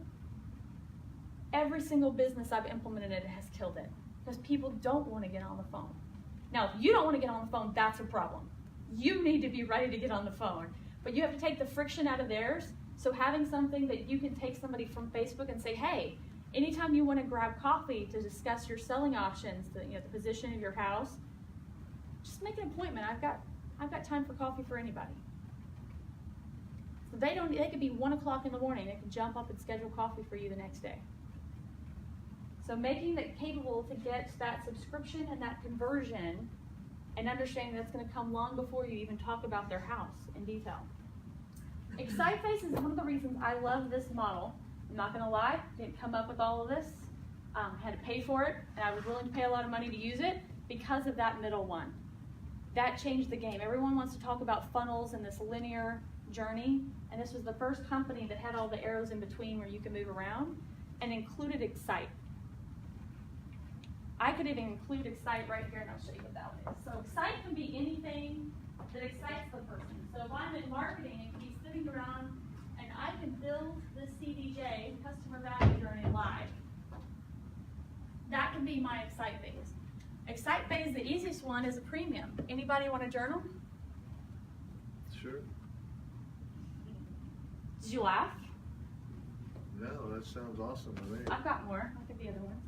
every single business I've implemented it has killed it because people don't want to get on the phone. Now, if you don't want to get on the phone, that's a problem. You need to be ready to get on the phone, but you have to take the friction out of theirs. So having something that you can take somebody from Facebook and say, hey, anytime you want to grab coffee to discuss your selling options, the position of your house, just make an appointment. I've got time for coffee for anybody. So they could be 1 o'clock in the morning. They can jump up and schedule coffee for you the next day. So making it capable to get that subscription and that conversion, and understanding that's going to come long before you even talk about their house in detail. Excite Face is one of the reasons I love this model. I'm not going to lie, didn't come up with all of this. Had to pay for it, and I was willing to pay a lot of money to use it because of that middle one. That changed the game. Everyone wants to talk about funnels and this linear journey, and this was the first company that had all the arrows in between where you can move around, and included Excite. I could even include Excite right here, and I'll show you what that is. So Excite can be anything that excites the person. So if I'm in marketing, it can be sitting around and I can build this CDJ, Customer Value Journey, live. That can be my Excite phase. Excite phase, the easiest one, is a premium. Anybody want a journal? Sure. Did you laugh? No, that sounds awesome to me. I've got more. Look at the other ones.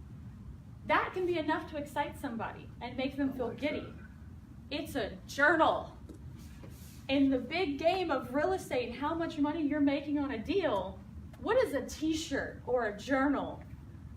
That can be enough to excite somebody and make them feel giddy. It's a journal. In the big game of real estate and how much money you're making on a deal, what is a t-shirt or a journal?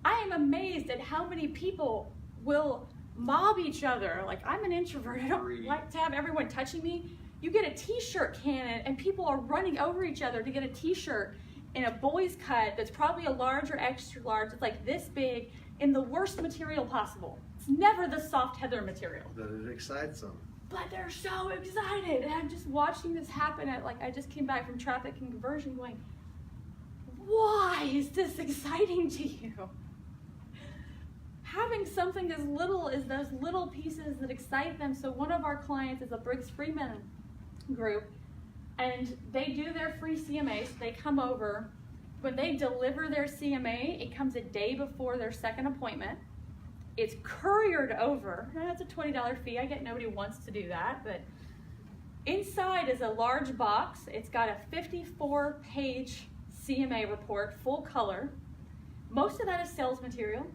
I am amazed at how many people will mob each other. Like, I'm an introvert. I don't like to have everyone touching me. You get a t-shirt cannon and people are running over each other to get a t-shirt in a boy's cut that's probably a large or extra large. It's like this big, in the worst material possible. It's never the soft heather material. But it excites them. But they're so excited. And I'm just watching this happen I just came back from traffic and conversion going, why is this exciting to you? Having something as little as those little pieces that excite them. So one of our clients is a Briggs Freeman group, and they do their free CMA. So they come over. When they deliver their CMA, it comes a day before their second appointment. It's couriered over. That's a $20 fee. I get nobody wants to do that, but inside is a large box. It's got a 54-page CMA report, full color. Most of that is sales material.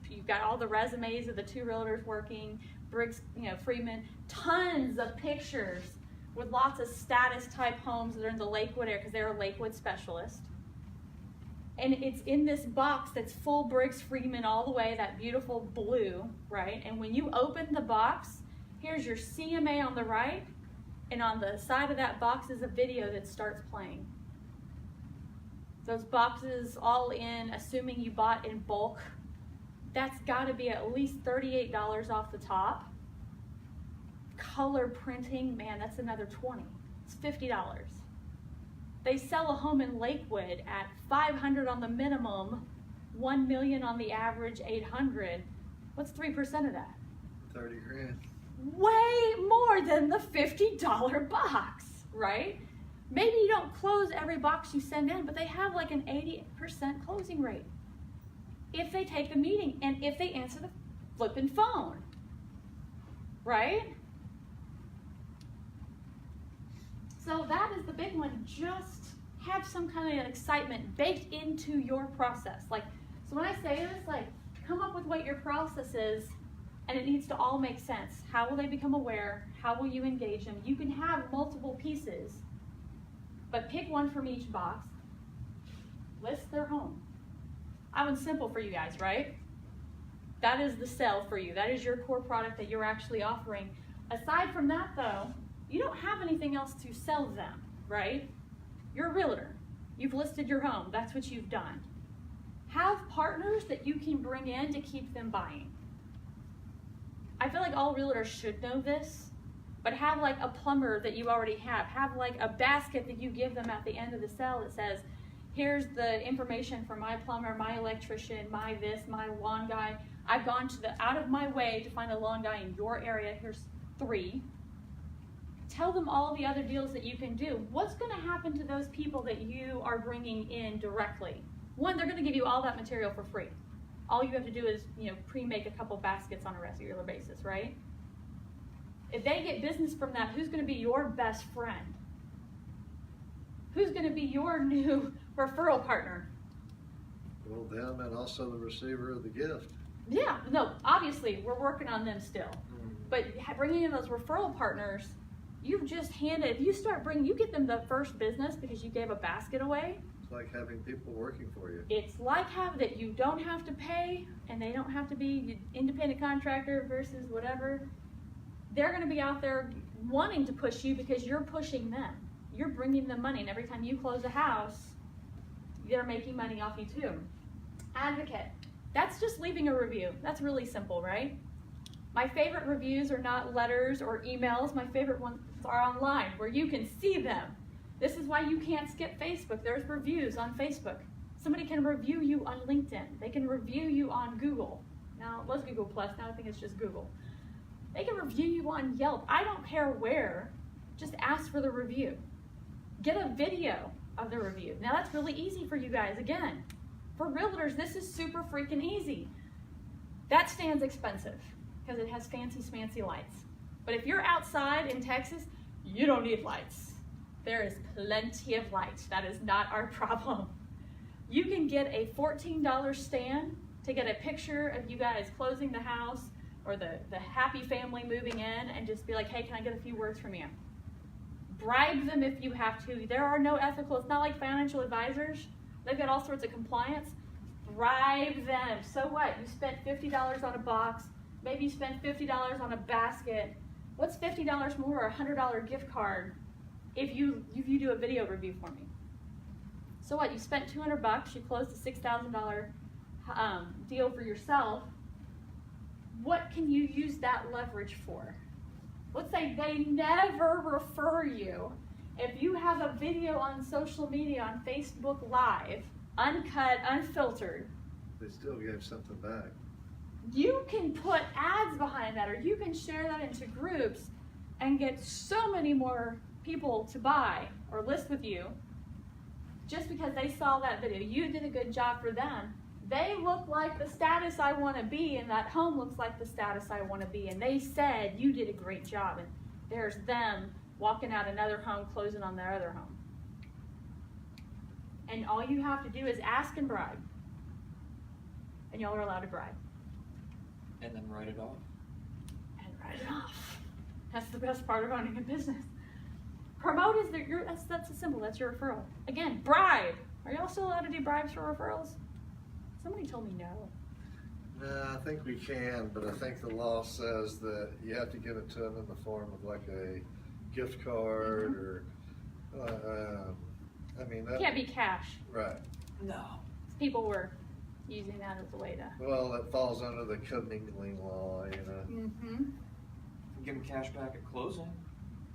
You've got all the resumes of the two realtors working, Briggs, Freeman, tons of pictures with lots of status type homes that are in the Lakewood area because they're a Lakewood specialist. And it's in this box that's full Briggs Freeman all the way, that beautiful blue, right? And when you open the box, here's your CMA on the right, and on the side of that box is a video that starts playing. Those boxes all in, assuming you bought in bulk, that's got to be at least $38 off the top. Color printing, man, that's another $20. It's $50. They sell a home in Lakewood at $500 on the minimum, $1 million on the average, $800. What's 3% of that? 30 grand. Way more than the $50 box, right? Maybe you don't close every box you send in, but they have like an 80% closing rate. if they take the meeting and if they answer the flipping phone, right? So that is the big one. Just have some kind of excitement baked into your process. Like, so when I say this, like, come up with what your process is, and it needs to all make sense. How will they become aware? How will you engage them? You can have multiple pieces, but pick one from each box. List their home. That one's simple for you guys, right? That is the sell for you. That is your core product that you're actually offering. Aside from that, though, you don't have anything else to sell them, right? You're a realtor. You've listed your home. That's what you've done. Have partners that you can bring in to keep them buying. I feel like all realtors should know this, but have like a plumber that you already have. Have like a basket that you give them at the end of the sale that says, here's the information for my plumber, my electrician, my this, my lawn guy. I've gone out of my way to find a lawn guy in your area. Here's 3. Tell them all the other deals that you can do. What's going to happen to those people that you are bringing in directly? One, they're going to give you all that material for free. All you have to do is, pre-make a couple baskets on a regular basis, right? If they get business from that, who's going to be your best friend? Who's going to be your new referral partner? Well, them and also the receiver of the gift. Yeah, no, obviously, we're working on them still. But bringing in those referral partners, you've just handed, if you start bringing, you get them the first business because you gave a basket away. It's like having people working for you. It's like having that you don't have to pay and they don't have to be independent contractor versus whatever. They're going to be out there wanting to push you because you're pushing them. You're bringing them money, and every time you close a house, they're making money off you too. Advocate. That's just leaving a review. That's really simple, right? My favorite reviews are not letters or emails. My favorite ones are online where you can see them. This is why you can't skip Facebook. There's reviews on Facebook. Somebody can review you on LinkedIn. They can review you on Google. Now, it was Google Plus. Now I think it's just Google. They can review you on Yelp. I don't care where. Just ask for the review. Get a video of the review. Now, that's really easy for you guys. Again, for realtors, this is super freaking easy. That stand's expensive because it has fancy smancy lights. But if you're outside in Texas, you don't need lights. There is plenty of light. That is not our problem. You can get a $14 stand to get a picture of you guys closing the house or the happy family moving in and just be like, hey, can I get a few words from you? Bribe them if you have to. There are no ethical, it's not like financial advisors. They've got all sorts of compliance. Bribe them. So what? You spent $50 on a box. Maybe you spent $50 on a basket. What's $50 more or a $100 gift card if you do a video review for me? So what? You spent $200. You closed a $6,000 deal for yourself. What can you use that leverage for? Let's say they never refer you. If you have a video on social media, on Facebook Live, uncut, unfiltered, They still gave something back. you can put ads behind that, or you can share that into groups and get so many more people to buy or list with you just because they saw that video. You did a good job for them. They look like the status I want to be, and that home looks like the status I want to be. And they said, you did a great job. And there's them walking out another home, closing on their other home. And all you have to do is ask and bribe. And y'all are allowed to bribe. And then write it off. And write it off. That's the best part of owning a business. Promote is that's a symbol. That's your referral. Again, bribe. Are y'all still allowed to do bribes for referrals? Somebody told me no. No, I think we can, but I think the law says that you have to give it to them in the form of like a gift card or, I mean, that. Can't be cash. Right. No. People were using that as a way to. Well, it falls under the commingling law, you know. Mm-hmm. Give them cash back at closing.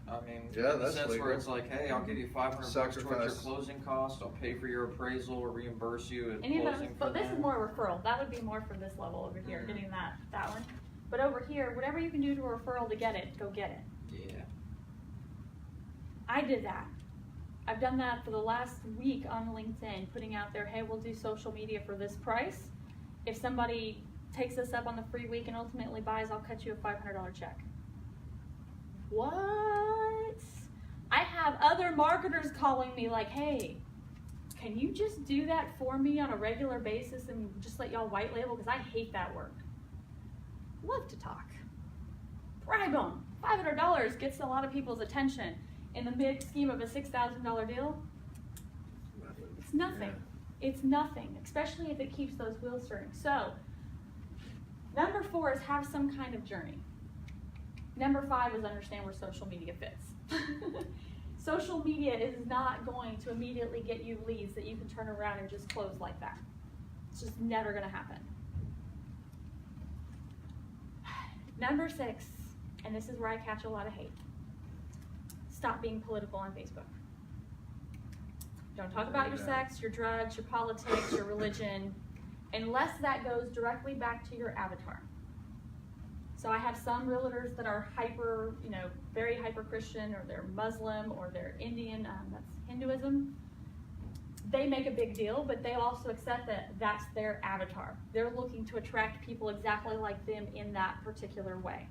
I mean, Yeah, in the that's sense legal. where it's like, hey, I'll give you $500 towards your Sacrifice. closing cost. I'll pay for your appraisal or reimburse you at Any of closing. those, but this is more referral. That would be more for this level over here, getting that one. But over here, whatever you can do to a referral to get it, go get it. Yeah. I did that. I've done that for the last week on LinkedIn, putting out there, hey, we'll do social media for this price. if somebody takes us up on the free week and ultimately buys, I'll cut you a $500 check. What? I have other marketers calling me like, hey, can you just do that for me on a regular basis and just let y'all white label? Because I hate that work. Love to talk. Brag on. $500 gets a lot of people's attention. In the big scheme of a $6,000 deal, it's nothing. Yeah. It's nothing, especially if it keeps those wheels turning. So, number 4 is have some kind of journey. Number 5 is understand where social media fits. Social media is not going to immediately get you leads that you can turn around and just close like that. It's just never going to happen. Number 6, and this is where I catch a lot of hate. Stop being political on Facebook. Don't talk about your sex, your drugs, your politics, your religion, unless that goes directly back to your avatar. So I have some realtors that are hyper, very hyper Christian, or they're Muslim, or they're Indian, that's Hinduism. They make a big deal, but they also accept that that's their avatar. They're looking to attract people exactly like them in that particular way.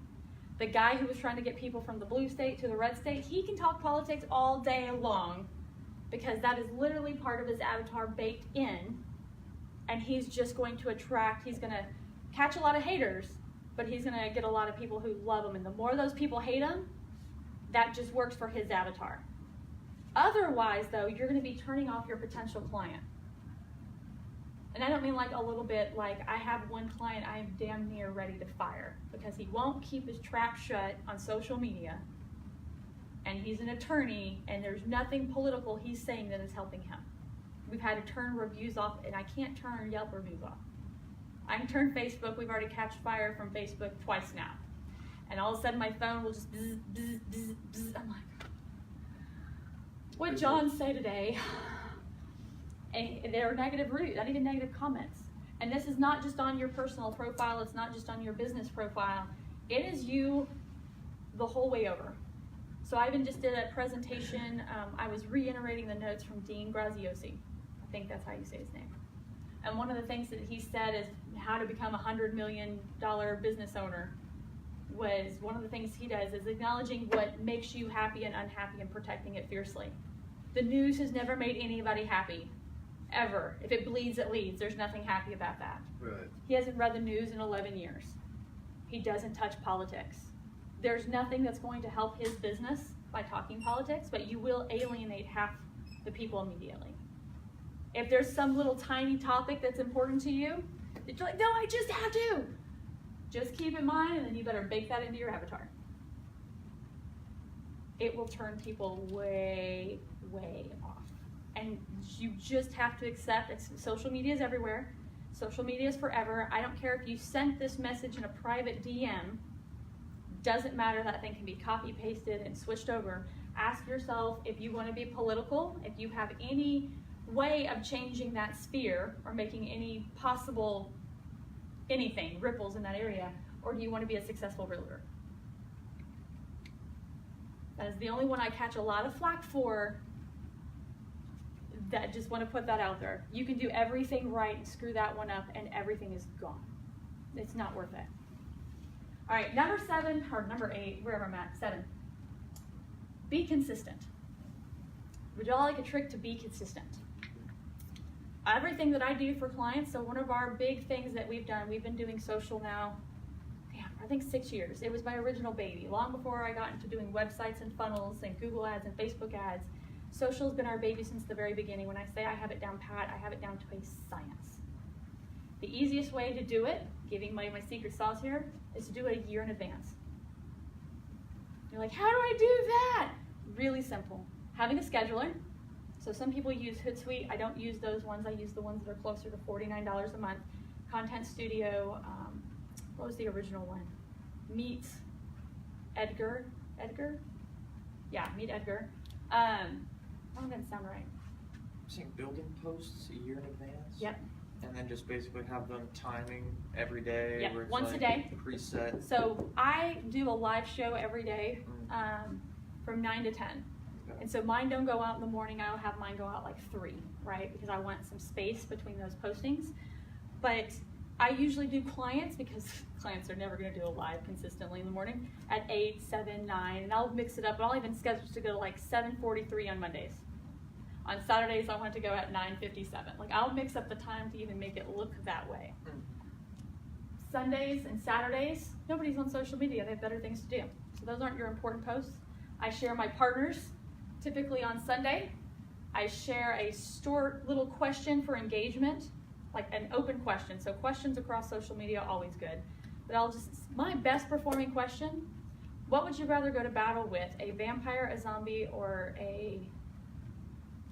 The guy who was trying to get people from the blue state to the red state, he can talk politics all day long because that is literally part of his avatar baked in, and he's just going to attract, he's going to catch a lot of haters, but he's going to get a lot of people who love him, and the more those people hate him, that just works for his avatar. Otherwise, though, you're going to be turning off your potential client. And I don't mean like a little bit, like I have one client I am damn near ready to fire because he won't keep his trap shut on social media, and he's an attorney, and there's nothing political he's saying that is helping him. We've had to turn reviews off, and I can't turn Yelp reviews off. I can turn Facebook. We've already catched fire from Facebook twice now. And all of a sudden my phone will just bzz, bzz, bzz, bzz. I'm like, what'd John say today? And there are negative reviews, not even negative comments. And this is not just on your personal profile. It's not just on your business profile. It is you the whole way over. So I even just did a presentation. I was reiterating the notes from Dean Graziosi. I think that's how you say his name. And one of the things that he said is how to become a $100 million business owner was one of the things he does is acknowledging what makes you happy and unhappy and protecting it fiercely. The news has never made anybody happy, ever. If it bleeds, it leads. There's nothing happy about that. Right. He hasn't read the news in 11 years. He doesn't touch politics. There's nothing that's going to help his business by talking politics, but you will alienate half the people immediately. If there's some little tiny topic that's important to you, that you're like, no, I just have to. Just keep in mind, and then you better bake that into your avatar. It will turn people way, way off. And you just have to accept social media is everywhere. Social media is forever. I don't care if you sent this message in a private DM. Doesn't matter, that thing can be copy pasted and switched over. Ask yourself if you want to be political, if you have any way of changing that sphere or making any possible ripples in that area, or do you want to be a successful realtor? That is the only one I catch a lot of flack for. That just want to put that out there. You can do everything right and screw that one up and everything is gone. It's not worth it. All right, number 8, wherever I'm at, 7. Be consistent. Would y'all like a trick to be consistent? Everything that I do for clients, so one of our big things that we've done, we've been doing social now, I think 6 years. It was my original baby. Long before I got into doing websites and funnels and Google ads and Facebook ads, social's been our baby since the very beginning. When I say I have it down pat, I have it down to a science. The easiest way to do it, giving my secret sauce here, is to do it a year in advance. You're like, how do I do that? Really simple. Having a scheduler. So some people use Hootsuite. I don't use those ones. I use the ones that are closer to $49 a month. Content Studio, what was the original one? Meet Edgar? Yeah, Meet Edgar. That doesn't sound right. I'm saying building posts a year in advance? Yep. And then just basically have them timing every day. Yep, where it's once like a day. Preset. So I do a live show every day from 9 to 10. Okay. And so mine don't go out in the morning. I'll have mine go out like 3, right? Because I want some space between those postings. But I usually do clients because clients are never going to do a live consistently in the morning at 8, 7, 9, and I'll mix it up. And I'll even schedule to go to like 7:43 on Mondays. On Saturdays, I want to go at 9:57. Like, I'll mix up the time to even make it look that way. Sundays and Saturdays, nobody's on social media. They have better things to do. So those aren't your important posts. I share my partners, typically on Sunday. I share a little question for engagement, like an open question. So questions across social media are always good. But my best performing question, what would you rather go to battle with, a vampire, a zombie, or a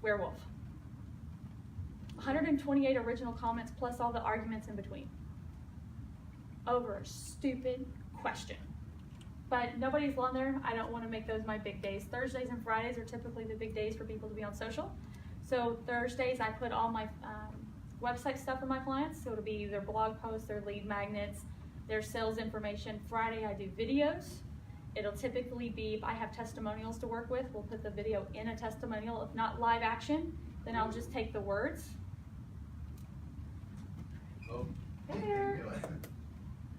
werewolf? 128 original comments plus all the arguments in between over a stupid question. But nobody's on there. I don't want to make those my big days. Thursdays and Fridays are typically the big days for people to be on social. So Thursdays I put all my website stuff for my clients. So it'll be their blog posts, their lead magnets, their sales information. Friday I do videos. It'll typically be, if I have testimonials to work with, we'll put the video in a testimonial. If not live action, then I'll just take the words. Oh. Hey there.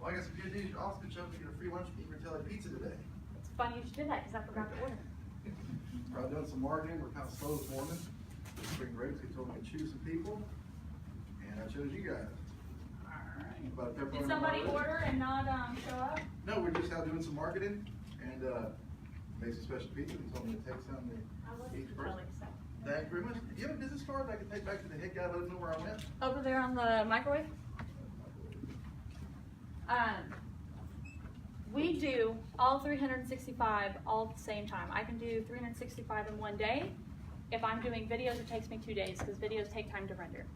Well, I got some good news. You're also going to get a free lunch from Eater Pizza today. It's funny you should do that because I forgot to order. We're doing some marketing. We're kind of slow this morning. Spring breaks, they told me to choose some people, and I chose you guys. Alright. Did somebody order and not show up? No, we're just out doing some marketing and made some special pizza. They told me to take some to each person. Thank you very much. Do you have a business card that I can take back to the head guy, let him know where I went? Over there on the microwave? We do all 365 all at the same time. I can do 365 in one day. If I'm doing videos, it takes me 2 days because videos take time to render.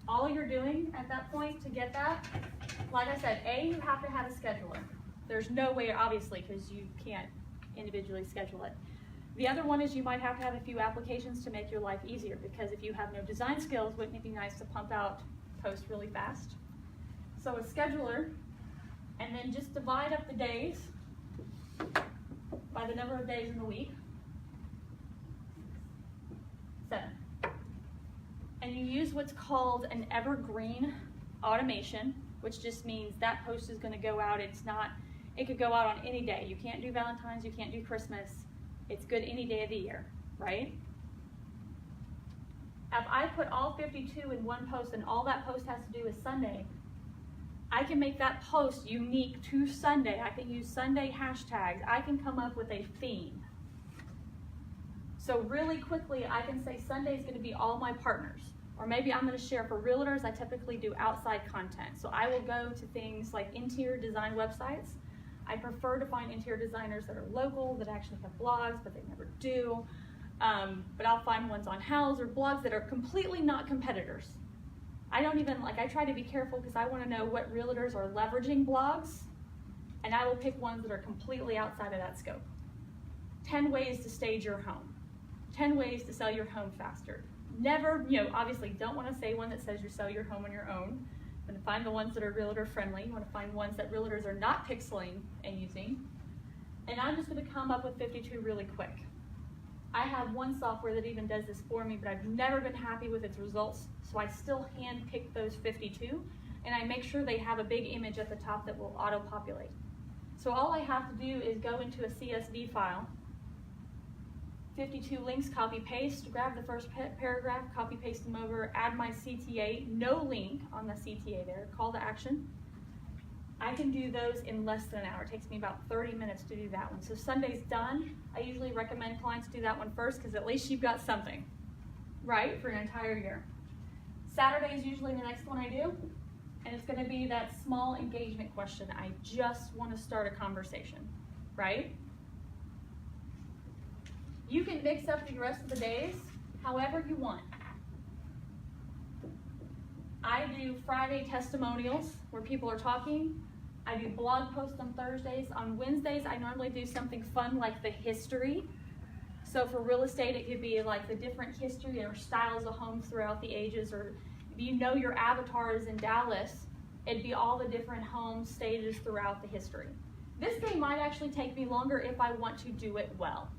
All you're doing at that point to get that, like I said, you have to have a scheduler. There's no way, obviously, because you can't individually schedule it. The other one is you might have to have a few applications to make your life easier, because if you have no design skills, wouldn't it be nice to pump out posts really fast? So a scheduler, and then just divide up the days by the number of days in the week. 7. And you use what's called an evergreen automation, which just means that post is going to go out. It could go out on any day. You can't do Valentine's, you can't do Christmas. It's good any day of the year, right? If I put all 52 in one post and all that post has to do is Sunday, I can make that post unique to Sunday. I can use Sunday hashtags. I can come up with a theme. So really quickly, I can say Sunday is going to be all my partners. Or maybe I'm going to share for realtors. I typically do outside content. So I will go to things like interior design websites. I prefer to find interior designers that are local, that actually have blogs, but they never do. But I'll find ones on Houzz or blogs that are completely not competitors. I try to be careful because I want to know what realtors are leveraging blogs, and I will pick ones that are completely outside of that scope. 10 ways to stage your home. 10 ways to sell your home faster. Never, obviously don't want to say one that says you sell your home on your own. You want to find the ones that are realtor friendly. You want to find ones that realtors are not pixeling and using. And I'm just going to come up with 52 really quick. I have one software that even does this for me, but I've never been happy with its results, so I still hand pick those 52, and I make sure they have a big image at the top that will auto-populate. So all I have to do is go into a CSV file, 52 links, copy paste, grab the first paragraph, copy paste them over, add my CTA, no link on the CTA there, call to action. I can do those in less than an hour. It takes me about 30 minutes to do that one. So Sunday's done. I usually recommend clients do that one first because at least you've got something, right, for an entire year. Saturday is usually the next one I do, and it's gonna be that small engagement question. I just wanna start a conversation, right? You can mix up the rest of the days however you want. I do Friday testimonials where people are talking. I do blog posts on Thursdays. On Wednesdays, I normally do something fun like the history. So for real estate, it could be like the different history or styles of homes throughout the ages, or if you know your avatar is in Dallas, it'd be all the different home stages throughout the history. This day might actually take me longer if I want to do it well.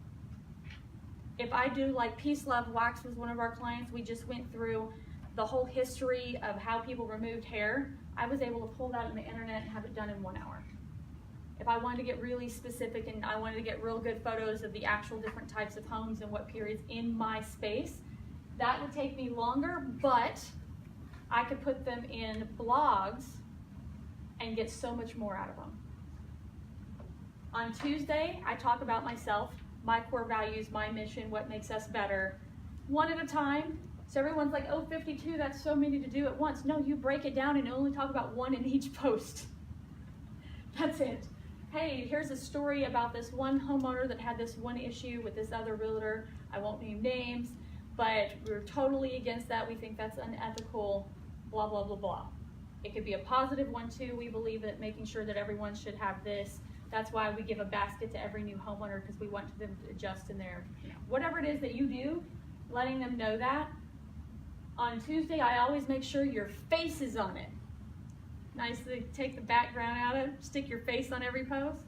If I do like Peace, Love, Wax was one of our clients, we just went through the whole history of how people removed hair, I was able to pull that on the internet and have it done in 1 hour. If I wanted to get really specific and I wanted to get real good photos of the actual different types of homes and what periods in my space, that would take me longer, but I could put them in blogs and get so much more out of them. On Tuesday, I talk about myself, my core values, my mission, what makes us better, one at a time. So everyone's like, oh, 52, that's so many to do at once. No, you break it down and only talk about one in each post. That's it. Hey, here's a story about this one homeowner that had this one issue with this other realtor. I won't name names, but we're totally against that. We think that's unethical, blah, blah, blah, blah. It could be a positive one too. We believe that making sure that everyone should have this. That's why we give a basket to every new homeowner, because we want them to adjust in their, whatever it is that you do, letting them know that. On Tuesday, I always make sure your face is on it. Nicely take the background out of it, stick your face on every post.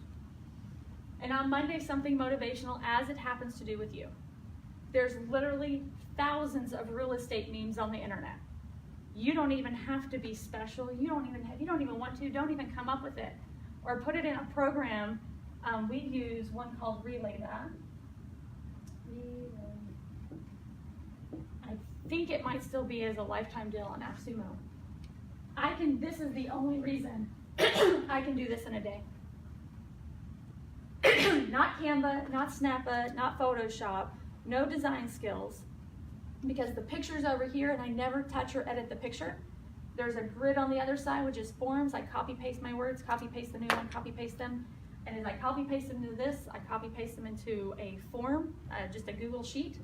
And on Monday, something motivational, as it happens to do with you. There's literally thousands of real estate memes on the internet. You don't even have to be special. You don't even want to. Don't even come up with it, or put it in a program. We use one called Relay That. I think it might still be as a lifetime deal on AppSumo. This is the only reason I can do this in a day. Not Canva, not Snappa, not Photoshop, no design skills, because the picture's over here and I never touch or edit the picture. There's a grid on the other side, which is forms. I copy paste my words, copy paste the new one, copy paste them. And as I copy paste them into this, I copy paste them into a form, just a Google sheet.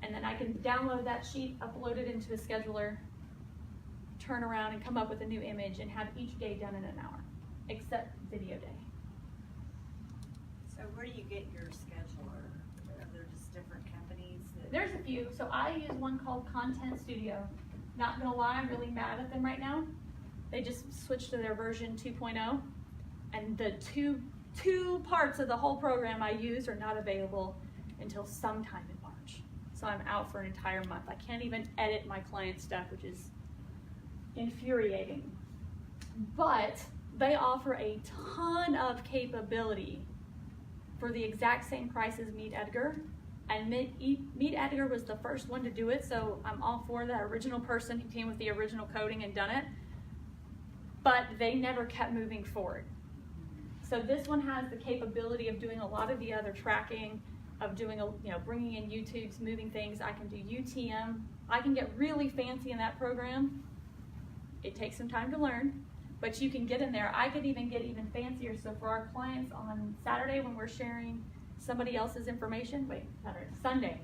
And then I can download that sheet, upload it into a scheduler, turn around and come up with a new image and have each day done in an hour, except video day. So where do you get your scheduler? Are there just different companies that? There's a few. So I use one called Content Studio. Not gonna lie, I'm really mad at them right now. They just switched to their version 2.0, and the two parts of the whole program I use are not available until sometime in March. So I'm out for an entire month. I can't even edit my client stuff, which is infuriating. But they offer a ton of capability for the exact same price as Meet Edgar. And Meet Edgar was the first one to do it, so I'm all for that original person who came with the original coding and done it. But they never kept moving forward. So this one has the capability of doing a lot of the other tracking, of doing, bringing in YouTubes, moving things. I can do UTM. I can get really fancy in that program. It takes some time to learn, but you can get in there. I could even get even fancier. So for our clients on Saturday when we're sharing somebody else's information, Sunday.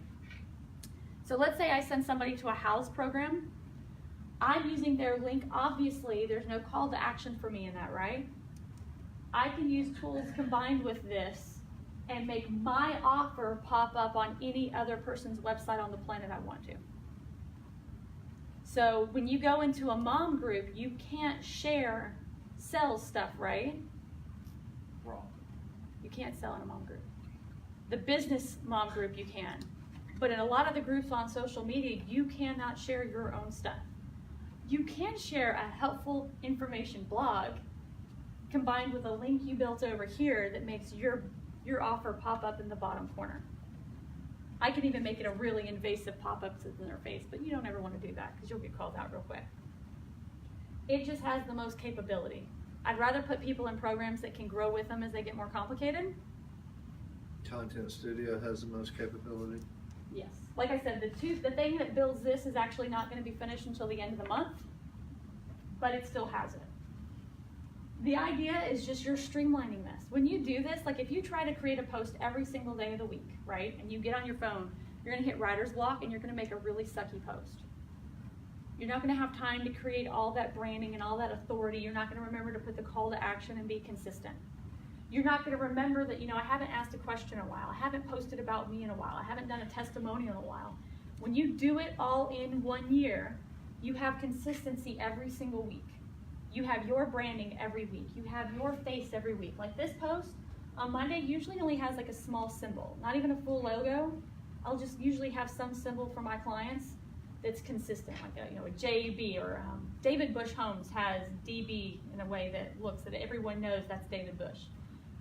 So let's say I send somebody to a house program. I'm using their link. Obviously, there's no call to action for me in that, right? I can use tools combined with this and make my offer pop up on any other person's website on the planet I want to. So when you go into a mom group, you can't share sales stuff, right? Wrong. You can't sell in a mom group. The business mom group you can. But in a lot of the groups on social media, you cannot share your own stuff. You can share a helpful information blog combined with a link you built over here that makes your offer pop up in the bottom corner. I can even make it a really invasive pop-up in their face, but you don't ever want to do that because you'll get called out real quick. It just has the most capability. I'd rather put people in programs that can grow with them as they get more complicated. Content Studio has the most capability. Yes. Like I said, the thing that builds this is actually not going to be finished until the end of the month, but it still has it. The idea is just you're streamlining this. When you do this, like if you try to create a post every single day of the week, right, and you get on your phone, you're going to hit writer's block and you're going to make a really sucky post. You're not going to have time to create all that branding and all that authority. You're not going to remember to put the call to action and be consistent. You're not going to remember that, I haven't asked a question in a while. I haven't posted about me in a while. I haven't done a testimonial in a while. When you do it all in 1 year, you have consistency every single week. You have your branding every week. You have your face every week. Like this post on Monday usually only has like a small symbol, not even a full logo. I'll just usually have some symbol for my clients. that's consistent, like a JB or David Bush Homes has DB in a way that looks that everyone knows that's David Bush.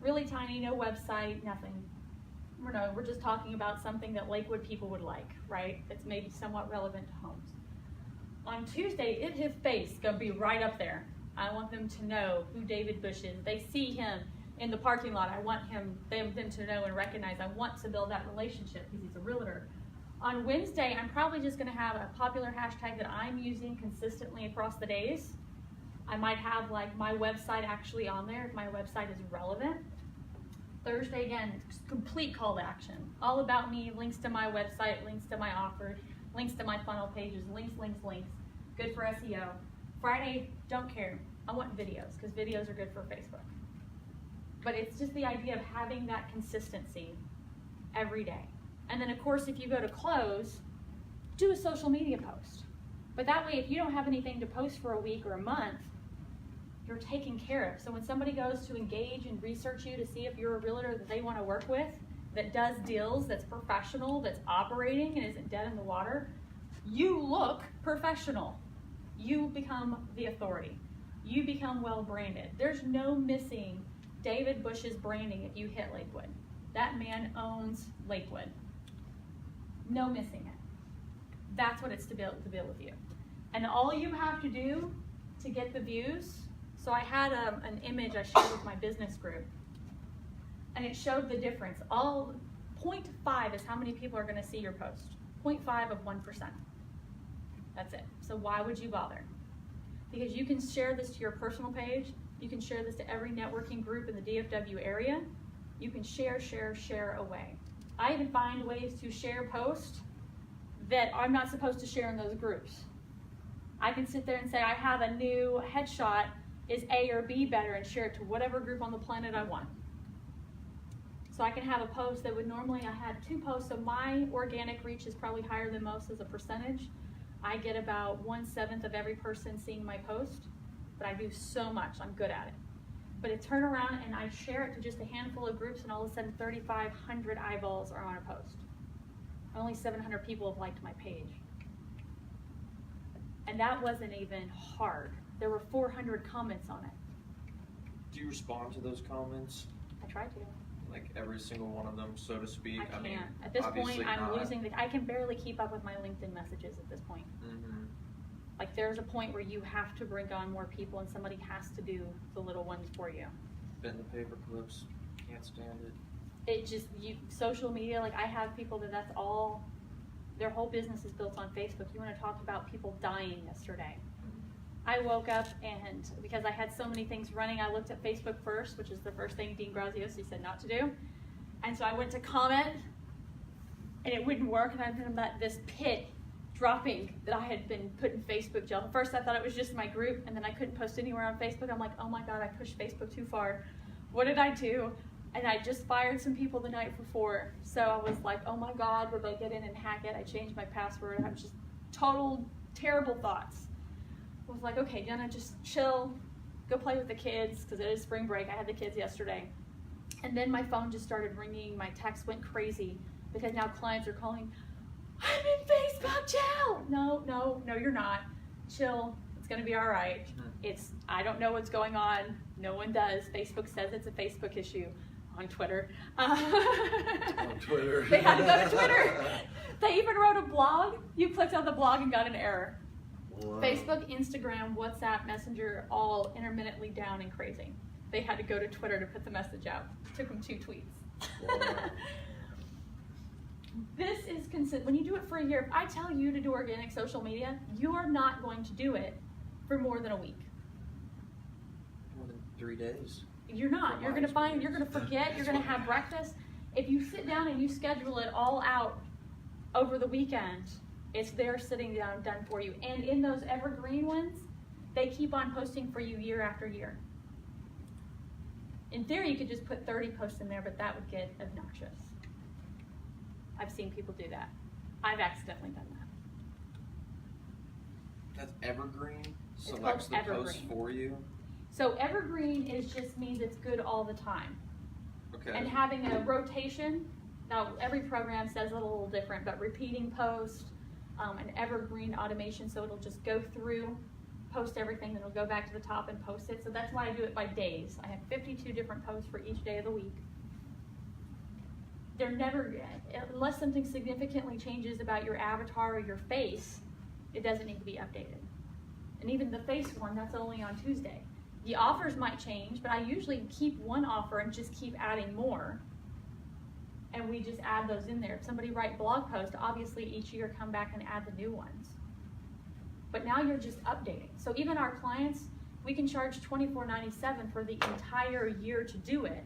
Really tiny, no website, nothing. We're just talking about something that Lakewood people would like, right? That's maybe somewhat relevant to homes. On Tuesday, his face gonna be right up there. I want them to know who David Bush is. They see him in the parking lot. I want them to know and recognize. I want to build that relationship because he's a realtor. On Wednesday, I'm probably just gonna have a popular hashtag that I'm using consistently across the days. I might have like my website actually on there if my website is relevant. Thursday, again, complete call to action. All about me, links to my website, links to my offers, links to my funnel pages, links. Good for SEO. Friday, don't care. I want videos because videos are good for Facebook. But it's just the idea of having that consistency every day. And then of course, if you go to close, do a social media post. But that way, if you don't have anything to post for a week or a month, you're taken care of. So when somebody goes to engage and research you to see if you're a realtor that they want to work with, that does deals, that's professional, that's operating and isn't dead in the water, you look professional. You become the authority. You become well branded. There's no missing David Bush's branding if you hit Lakewood. That man owns Lakewood. No missing it. That's what it's to build with you. And all you have to do to get the views, so I had an image I shared with my business group, and it showed the difference. 0.5 is how many people are gonna see your post. 0.5 of 1%. That's it. So why would you bother? Because you can share this to your personal page. You can share this to every networking group in the DFW area. You can share away. I even find ways to share posts that I'm not supposed to share in those groups. I can sit there and say, I have a new headshot, is A or B better, and share it to whatever group on the planet I want. So I can have a post that would normally, I had 2 posts, so my organic reach is probably higher than most as a percentage. I get about 1/7 of every person seeing my post, but I do so much, I'm good at it. But I turn around and I share it to just a handful of groups, and all of a sudden 3,500 eyeballs are on a post. Only 700 people have liked my page. And that wasn't even hard. There were 400 comments on it. Do you respond to those comments? I tried to. Like every single one of them, so to speak? I can't. mean, At this point, obviously I'm not. losing I can barely keep up with my LinkedIn messages at this point. Mm-hmm. Like there's a point where you have to bring on more people and somebody has to do the little ones for you. Been the paper clips, can't stand it. It just, social media, like I have people that's all, their whole business is built on Facebook. You want to talk about people dying yesterday. I woke up and because I had so many things running, I looked at Facebook first, which is the first thing Dean Graziosi said not to do. And so I went to comment and it wouldn't work, and I've been about this pit dropping that I had been put in Facebook jail. At first I thought it was just my group, and then I couldn't post anywhere on Facebook. I'm like, oh my God, I pushed Facebook too far. What did I do? And I just fired some people the night before. So I was like, oh my God, would they get in and hack it? I changed my password. I was just total terrible thoughts. I was like, okay, Jenna, just chill, go play with the kids, because it is spring break. I had the kids yesterday. And then my phone just started ringing. My text went crazy because now clients are calling, I'm in Facebook jail. No, you're not. Chill. It's going to be all right. I don't know what's going on. No one does. Facebook says it's a Facebook issue on Twitter. On Twitter. They had to go to Twitter. They even wrote a blog. You clicked on the blog and got an error. Wow. Facebook, Instagram, WhatsApp, Messenger, all intermittently down and crazy. They had to go to Twitter to put the message out. It took them 2 tweets. Wow. This is consistent. When you do it for a year, if I tell you to do organic social media, you are not going to do it for more than a week. More than 3 days. You're not. You're going to find, you're going to forget, you're going to have breakfast. If you sit down and you schedule it all out over the weekend, it's there sitting down, done for you. And in those evergreen ones, they keep on posting for you year after year. In theory, you could just put 30 posts in there, but that would get obnoxious. I've seen people do that. I've accidentally done that. That's evergreen? It's Selects called the post evergreen. for you? So evergreen just means it's good all the time. Okay. And having a rotation, now every program says it a little different, but repeating post, an evergreen automation, so it'll just go through, post everything, then it'll go back to the top and post it. So that's why I do it by days. I have 52 different posts for each day of the week. They're never, unless something significantly changes about your avatar or your face, it doesn't need to be updated. And even the face one, that's only on Tuesday. The offers might change, but I usually keep one offer and just keep adding more. And we just add those in there. If somebody write blog posts, obviously each year come back and add the new ones. But now you're just updating. So even our clients, we can charge $24.97 for the entire year to do it.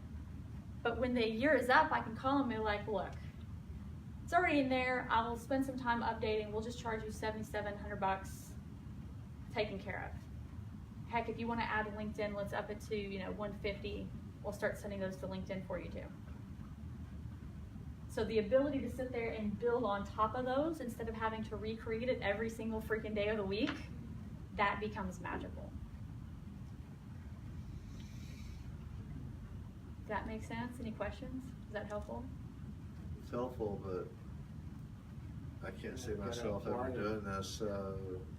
But when the year is up, I can call them and be like, look, it's already in there. I will spend some time updating. We'll just charge you $7,700 taken care of. Heck, if you want to add LinkedIn, let's up it to, $150. We'll start sending those to LinkedIn for you too. So the ability to sit there and build on top of those instead of having to recreate it every single freaking day of the week, that becomes magical. Does that make sense? Any questions? Is that helpful? It's helpful, but I can't see Gotta myself ever apply it. doing this, so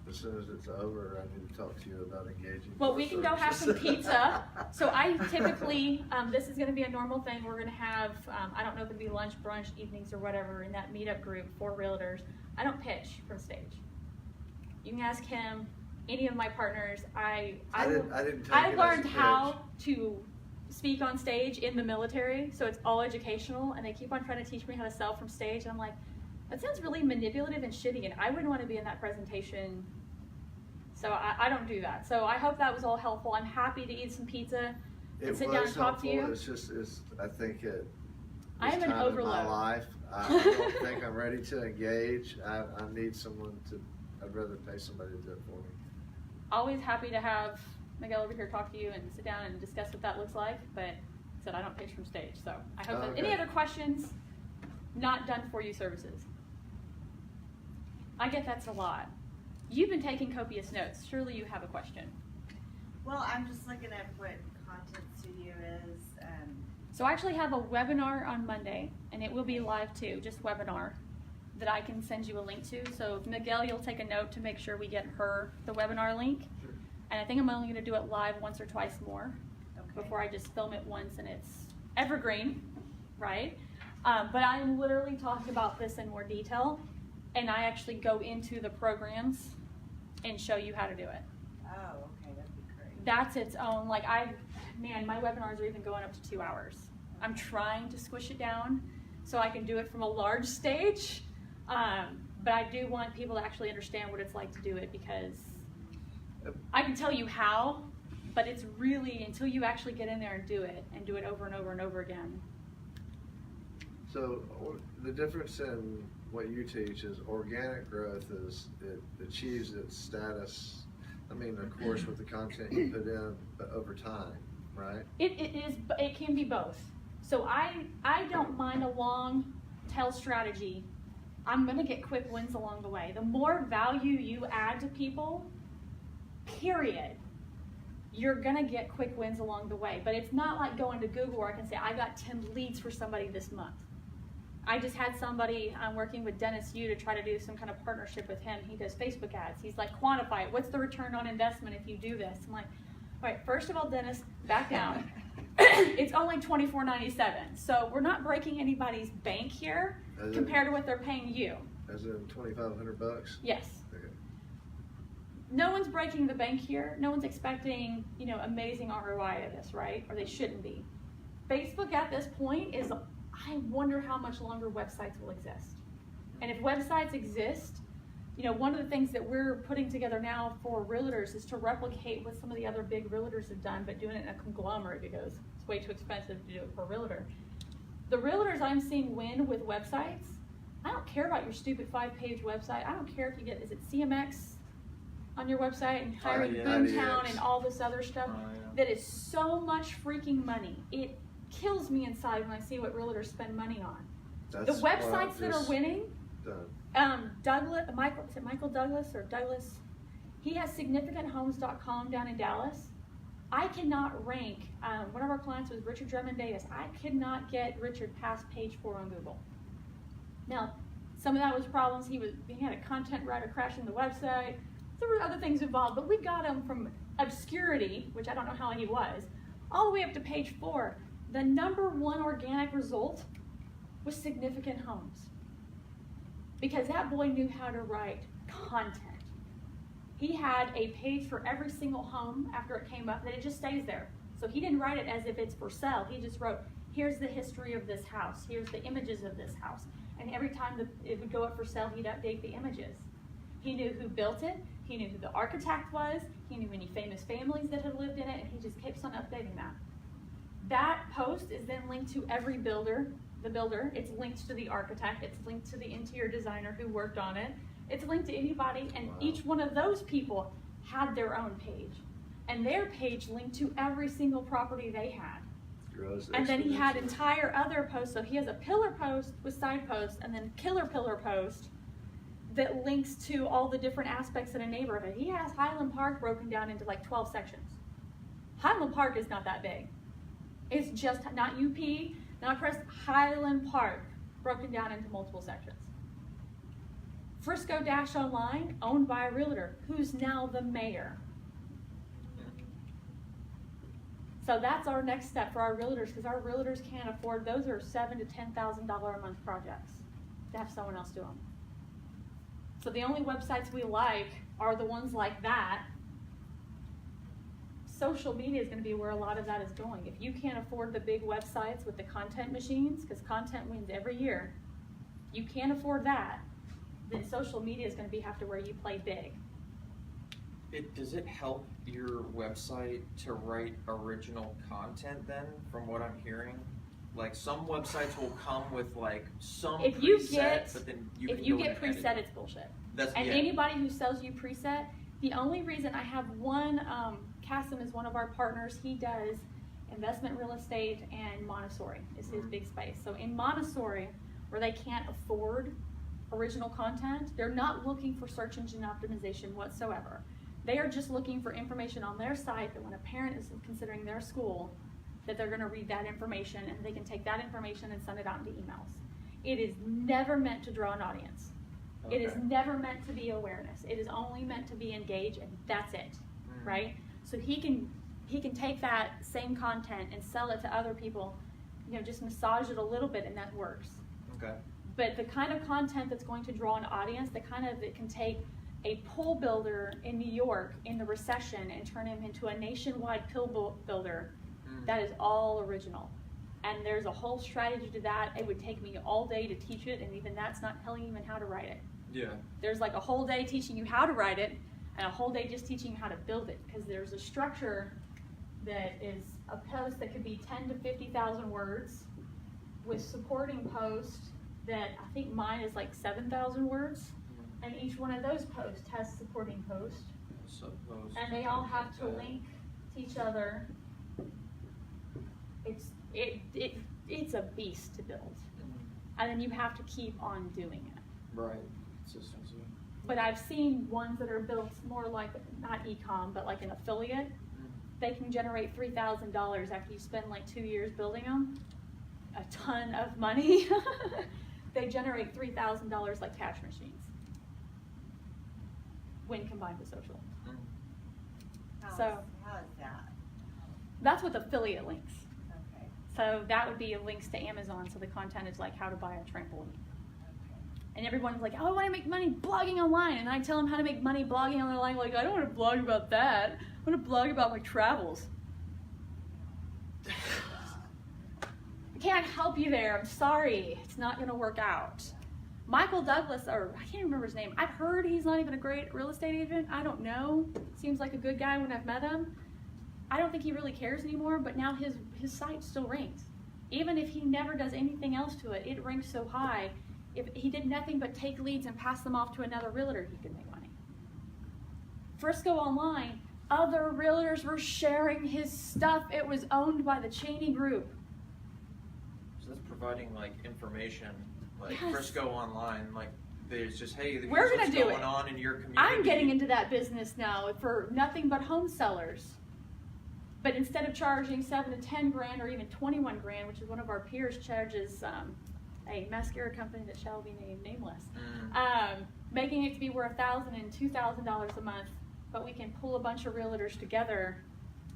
as soon as it's over, I need to talk to you about engaging. Well, more we can go have some services. pizza. So I typically, this is gonna be a normal thing. We're gonna have, I don't know if it'd be lunch, brunch, evenings, or whatever in that meetup group for realtors. I don't pitch from stage. You can ask him, any of my partners. I didn't take I it as learned a how to speak on stage in the military, so it's all educational, and they keep on trying to teach me how to sell from stage, and I'm like, that sounds really manipulative and shitty, and I wouldn't want to be in that presentation, so I don't do that. So I hope that was all helpful. I'm happy to eat some pizza and It sit down was and talk to helpful. you. It's just, I think it. I am this an time in my overload. life, I don't think I'm ready to engage. I need someone to. I'd rather pay somebody to do it for me. Always happy to have Miguel over here talk to you and sit down and discuss what that looks like, but said I don't pitch from stage, so I hope that. Okay. Any other questions? Not done for you services. I get that's a lot. You've been taking copious notes. Surely you have a question. Well, I'm just looking at what Content Studio is. So I actually have a webinar on Monday, and it will be live too, just webinar, that I can send you a link to. So Miguel, you'll take a note to make sure we get her the webinar link. Sure. And I think I'm only going to do it live once or twice more Okay. before I just film it once and it's evergreen, right? But I'm literally talking about this in more detail, and I actually go into the programs and show you how to do it. Oh, okay, that'd be great. That's its own, like man, my webinars are even going up to 2 hours. I'm trying to squish it down so I can do it from a large stage, but I do want people to actually understand what it's like to do it, because I can tell you how, but it's really until you actually get in there and do it over and over and over again. So the difference in what you teach is organic growth is it achieves its status. I mean, of course, with the content you put in, but over time, right? It can be both. So I don't mind a long tail strategy. I'm gonna get quick wins along the way. The more value you add to people, period, you're gonna get quick wins along the way. But it's not like going to Google where I can say, I got 10 leads for somebody this month. I just had somebody, I'm working with Dennis Yu to try to do some kind of partnership with him. He does Facebook ads. He's like, quantify it. What's the return on investment if you do this? I'm like, all right, first of all, Dennis, back down. It's only $24.97. So we're not breaking anybody's bank here compared to what they're paying you. As in $2,500? Yes. Okay. No one's breaking the bank here. No one's expecting, amazing ROI of this, right? Or they shouldn't be. Facebook at this point is, I wonder how much longer websites will exist. And if websites exist, one of the things that we're putting together now for realtors is to replicate what some of the other big realtors have done, but doing it in a conglomerate because it's way too expensive to do it for a realtor. The realtors I'm seeing win with websites, I don't care about your stupid 5-page website. I don't care if you get, is it CMX on your website and hiring yeah. Boomtown IDX. and all this other stuff? That is so much freaking money. It kills me inside when I see what realtors spend money on. That's The what websites I've that are just winning, done. Michael Douglas or Douglas? He has significanthomes.com down in Dallas. I cannot rank, one of our clients was Richard Drummond Davis. I could not get Richard past page 4 on Google. Now, Some of that was problems. He had a content writer crashing the website. There were other things involved, but we got him from obscurity, which I don't know how he was, all the way up to page 4. The #1 organic result was significant homes. Because that boy knew how to write content. He had a page for every single home after it came up, and it just stays there. So he didn't write it as if it's for sale. He just wrote, here's the history of this house. Here's the images of this house. And every time it would go up for sale, he'd update the images. He knew who built it. He knew who the architect was. He knew any famous families that had lived in it, and he just keeps on updating that. That post is then linked to every builder, the builder. It's linked to the architect. It's linked to the interior designer who worked on it. It's linked to anybody, and each one of those people had their own page. And their page linked to every single property they had. Grows And then he had exponentially. entire other posts. So he has a pillar post with side posts, and then killer pillar post that links to all the different aspects in a neighborhood. He has Highland Park broken down into like 12 sections. Highland Park is not that big. It's just not UP, not Press, Highland Park broken down into multiple sections. Frisco Dash Online, owned by a realtor, who's now the mayor. So that's our next step for our realtors, because our realtors can't afford, those are $7,000 to $10,000 a month projects to have someone else do them. So the only websites we like are the ones like that. Social media is going to be where a lot of that is going. If you can't afford the big websites with the content machines, because content wins every year, you can't afford that, then social media is going to have to where you play big. Does it help your website to write original content then, from what I'm hearing? Like some websites will come with like some If you preset, get, but then you if can you go get and edit preset, it. it's bullshit. That's, And yeah. anybody who sells you preset, the only reason I have one, Cassim is one of our partners. He does investment real estate, and Montessori is his big space. So in Montessori, where they can't afford original content, they're not looking for search engine optimization whatsoever. They are just looking for information on their site that when a parent is considering their school, that they're going to read that information, and they can take that information and send it out into emails. It is never meant to draw an audience. It is Okay. never meant to be awareness. It is only meant to be engaged, and that's it, right? So he can take that same content and sell it to other people, just massage it a little bit, and that works. Okay. But the kind of content that's going to draw an audience, that can take a pool builder in New York in the recession and turn him into a nationwide pool builder, that is all original. And there's a whole strategy to that. It would take me all day to teach it, and even that's not telling you even how to write it. Yeah. There's like a whole day teaching you how to write it, and a whole day just teaching you how to build it, because there's a structure that is a post that could be 10 to 50,000 words with supporting posts that I think mine is like 7,000 words, and each one of those posts has supporting posts, Suppose. and they all have to link to each other. It's a beast to build, and then you have to keep on doing it. Right. Consistency. But I've seen ones that are built more like, not e-com, but like an affiliate. They can generate $3,000 after you spend like 2 years building them. A ton of money. They generate $3,000 like cash machines when combined with social. How So- is that? That's with affiliate links. Okay. So that would be links to Amazon. So the content is like how to buy a trampoline. And everyone's like, oh, I want to make money blogging online. And I tell them how to make money blogging online. Like, I don't want to blog about that. I want to blog about my travels. I can't help you there. I'm sorry. It's not going to work out. Michael Douglas, or I can't remember his name. I've heard he's not even a great real estate agent. I don't know. Seems like a good guy when I've met him. I don't think he really cares anymore, but now his site still ranks. Even if he never does anything else to it, it ranks so high. If he did nothing but take leads and pass them off to another realtor, he could make money. Frisco Online, other realtors were sharing his stuff. It was owned by the Cheney Group. So that's providing like information, like Yes. Frisco Online, like there's just, hey, here's We're gonna what's do going it. on in your community. I'm getting into that business now for nothing but home sellers. But instead of charging $7 to $10 grand or even 21 grand, which is one of our peers charges a mascara company that shall be named nameless, Mm. making it to be worth $1,000 and $2,000 a month, but we can pull a bunch of realtors together.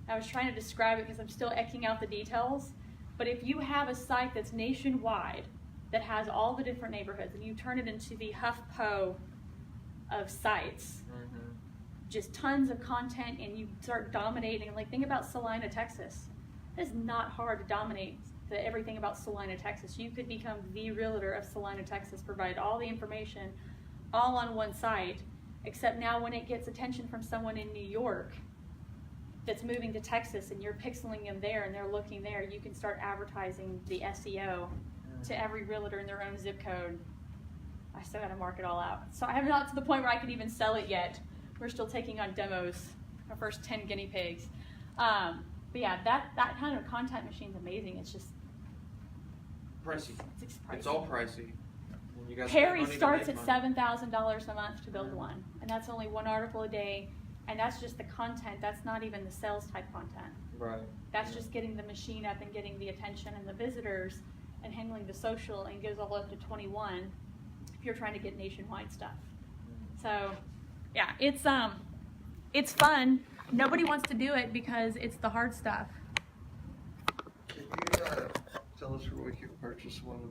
I was trying to describe it because I'm still ecking out the details, but if you have a site that's nationwide that has all the different neighborhoods and you turn it into the HuffPo of sites, Mhm. just tons of content, and you start dominating, like think about Salina, Texas. It's not hard to dominate everything about Salina, Texas. You could become the realtor of Salina, Texas, provide all the information all on one site, except now when it gets attention from someone in New York that's moving to Texas and you're pixeling them there and they're looking there, you can start advertising the SEO to every realtor in their own zip code. I still gotta mark it all out. So I haven't got to the point where I can even sell it yet. We're still taking on demos, our first 10 guinea pigs. But yeah, that kind of content machine's amazing. It's just Pricey. it's pricey. It's all pricey. And you guys Perry spend money to starts make at money. $7,000 a month to build one, and that's only one article a day, and that's just the content. That's not even the sales type content. Right. That's Yeah. just getting the machine up and getting the attention and the visitors and handling the social, and goes all up to 21 if you're trying to get nationwide stuff. So yeah, it's fun. Nobody wants to do it because it's the hard stuff. Can you tell us where we can purchase one of